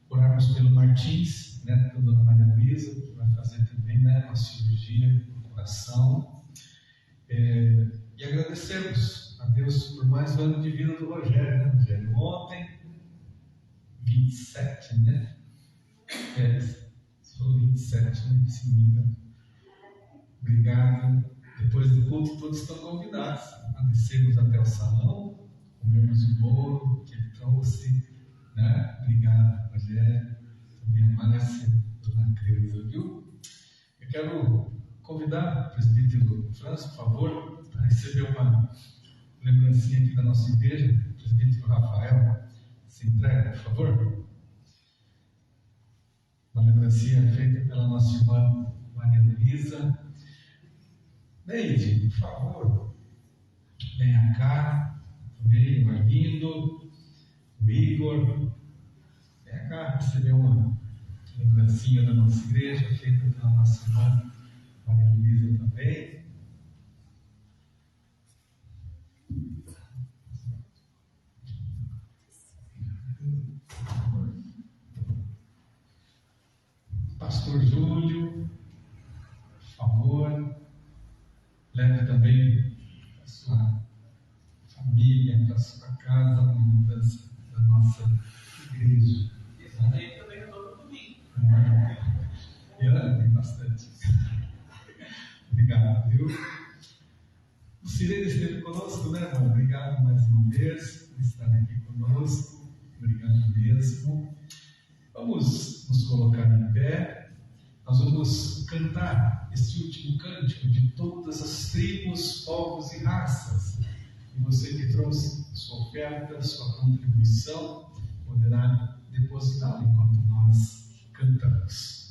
Orarmos pelo Martins, neto da Dona Maria Luísa, que vai fazer também, né, uma cirurgia no coração. E agradecermos a Deus por mais um ano de vida do Rogério, né, Rogério? Ontem, 27, né? Foi 27, né? Se não me engano. Obrigado. Depois do culto, todos estão convidados a descermos até o salão, comermos o bolo que ele trouxe, né? Obrigado, Rogério, também a Márcia, Dona Creuza, viu? Eu quero convidar o presbítero Franço, por favor, para receber uma lembrancinha aqui da nossa igreja. O presbítero Rafael, se entrega, por favor. Uma lembrancinha feita pela nossa irmã Maria Luísa. Neide, por favor, venha cá, vem o Arlindo, o Igor, venha cá receber uma lembrancinha da nossa igreja, feita pela nossa irmã Maria Luísa também. Pastor Júlio, por favor, leve também a sua família para a sua casa, uma mudança da nossa igreja. Isso daí também é todo domingo. Tem bastante. Obrigado, viu? O Sirene esteve conosco, né, irmão? Obrigado mais uma vez por estar aqui conosco. Obrigado mesmo. Vamos nos colocar em pé. Nós vamos cantar este último cântico de todas as tribos, povos e raças. E você que trouxe sua oferta, sua contribuição, poderá depositá-la enquanto nós cantamos.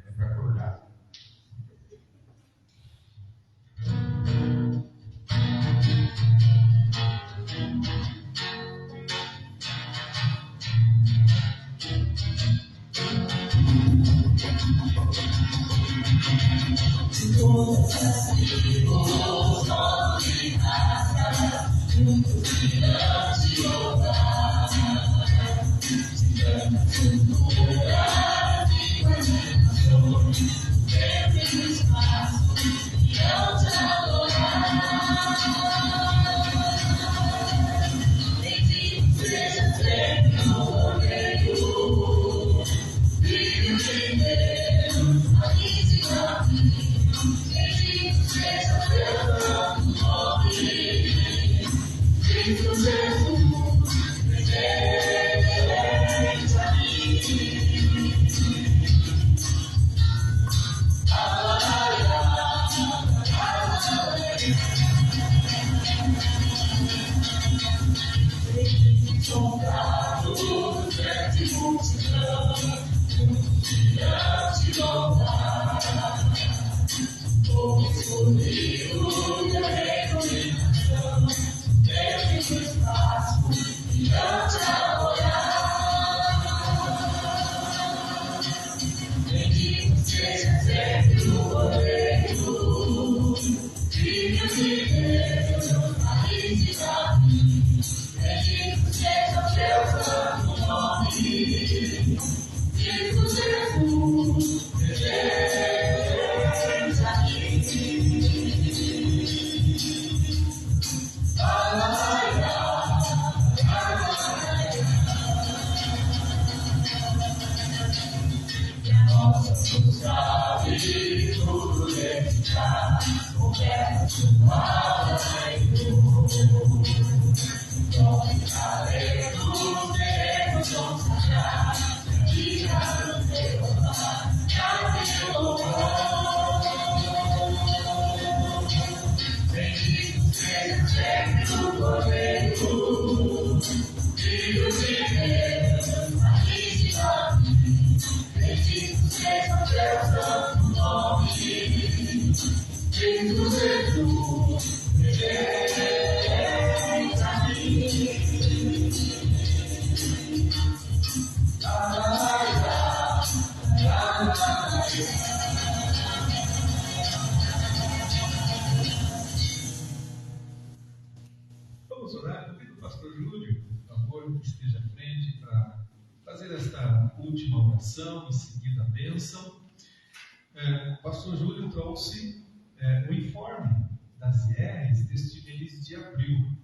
É para acordar. oração, em seguida a bênção. O pastor Júlio trouxe o informe das IRs deste mês de abril.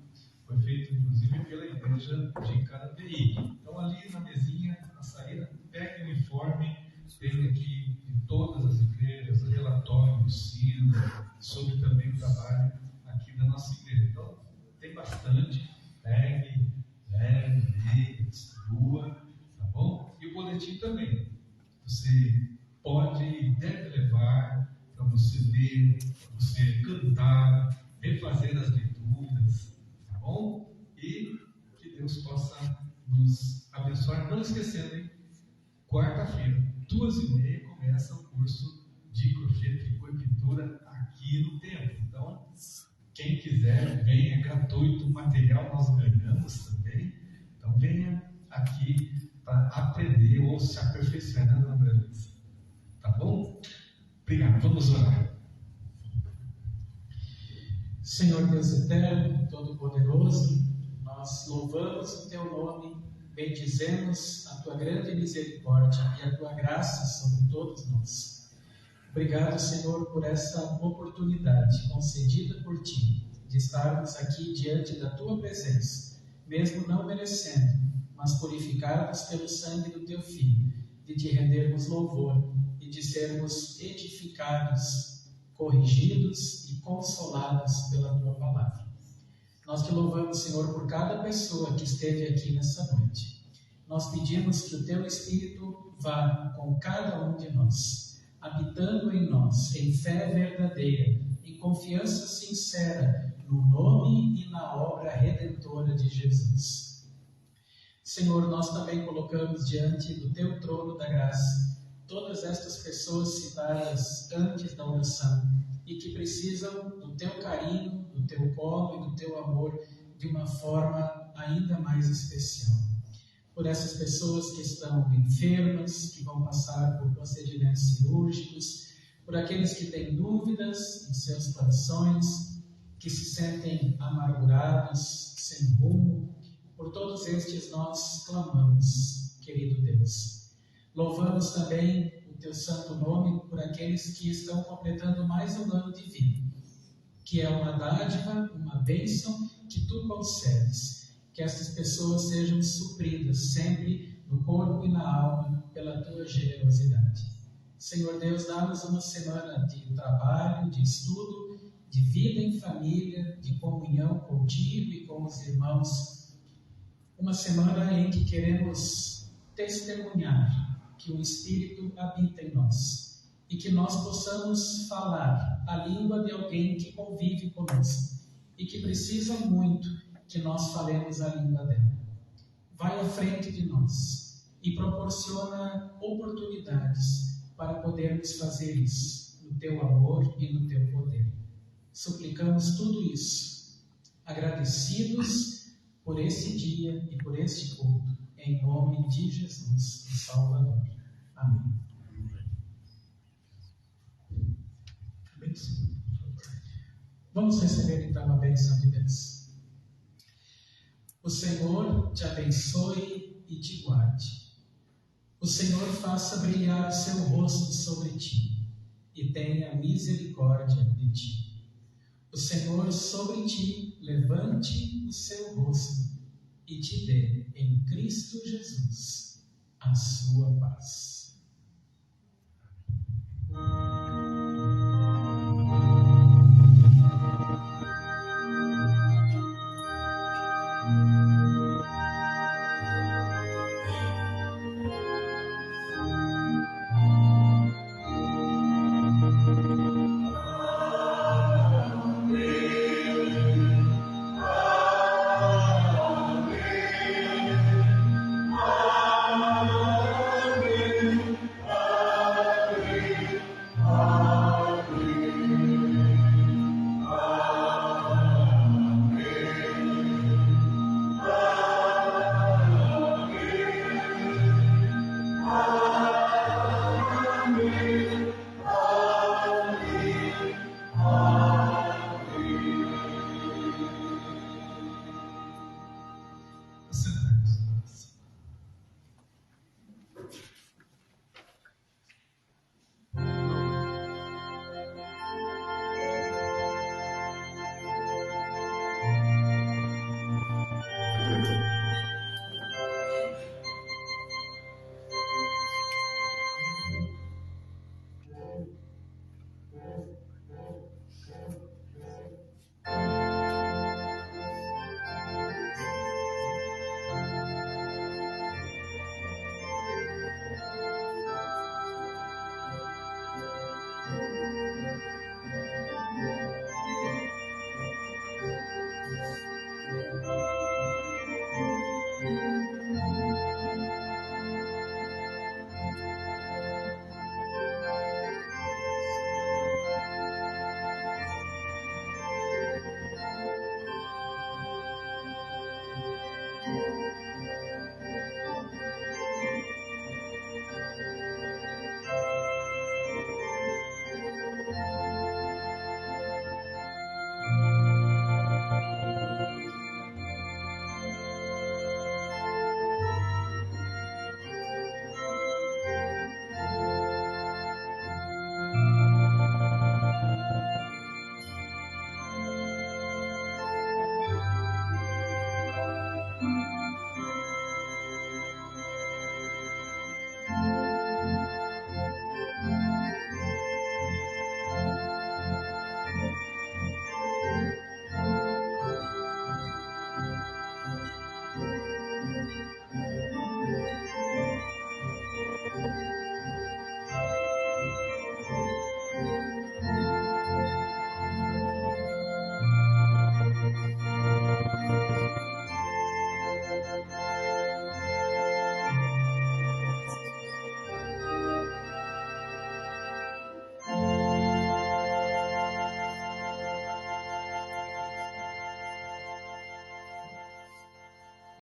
Foi feito, inclusive, pela igreja de Caranveí. Então, ali na mesinha, na saída, pegue o informe, tem aqui de todas as igrejas, o relatório do sino, sobre também o trabalho aqui da nossa igreja. Então, tem bastante, pegue, leve, distribua, tá bom? E o boletim também. Você pode e deve levar para você ler, para você cantar, refazer as leituras, tá bom? E que Deus possa nos abençoar. Não esquecendo, hein? Quarta-feira, 2h30, começa o curso de crochê, tricô e pintura aqui no templo. Então, quem quiser, venha, gratuito, material nós ganhamos também. Então, venha aqui para aprender ou se aperfeiçoar na natureza. Tá bom? Obrigado. Vamos orar. Senhor Deus eterno, todo-poderoso, nós louvamos o Teu nome, bendizemos a Tua grande misericórdia e a Tua graça sobre todos nós. Obrigado, Senhor, por essa oportunidade concedida por Ti, de estarmos aqui diante da Tua presença, mesmo não merecendo, mas purificados pelo sangue do Teu Filho, de Te rendermos louvor e de sermos edificados, corrigidos e consolados pela Tua palavra. Nós Te louvamos, Senhor, por cada pessoa que esteve aqui nessa noite. Nós pedimos que o Teu Espírito vá com cada um de nós, habitando em nós, em fé verdadeira, em confiança sincera no nome e na obra redentora de Jesus. Senhor, nós também colocamos diante do Teu trono da graça todas estas pessoas citadas antes da oração e que precisam do Teu carinho, do Teu colo e do Teu amor de uma forma ainda mais especial. Por essas pessoas que estão enfermas, que vão passar por procedimentos cirúrgicos, por aqueles que têm dúvidas em seus corações, que se sentem amargurados, sem rumo, por todos estes nós clamamos, querido Deus. Louvamos também o Teu santo nome por aqueles que estão completando mais um ano de vida, que é uma dádiva, uma bênção que Tu concedes. Que essas pessoas sejam supridas sempre no corpo e na alma pela Tua generosidade. Senhor Deus, dá-nos uma semana de trabalho, de estudo, de vida em família, de comunhão contigo e com os irmãos. Uma semana em que queremos testemunhar que o Espírito habita em nós e que nós possamos falar a língua de alguém que convive conosco e que precisa muito que nós falemos a língua dela. Vai à frente de nós e proporciona oportunidades para podermos fazer isso no Teu amor e no Teu poder. Suplicamos tudo isso, agradecidos por esse dia e por este culto, em nome de Jesus, o Salvador. Amém. Vamos receber então a bênção de Deus. O Senhor te abençoe e te guarde. O Senhor faça brilhar o seu rosto sobre ti e tenha misericórdia de ti. O Senhor sobre ti levante o seu rosto e te dê em Cristo Jesus a sua paz.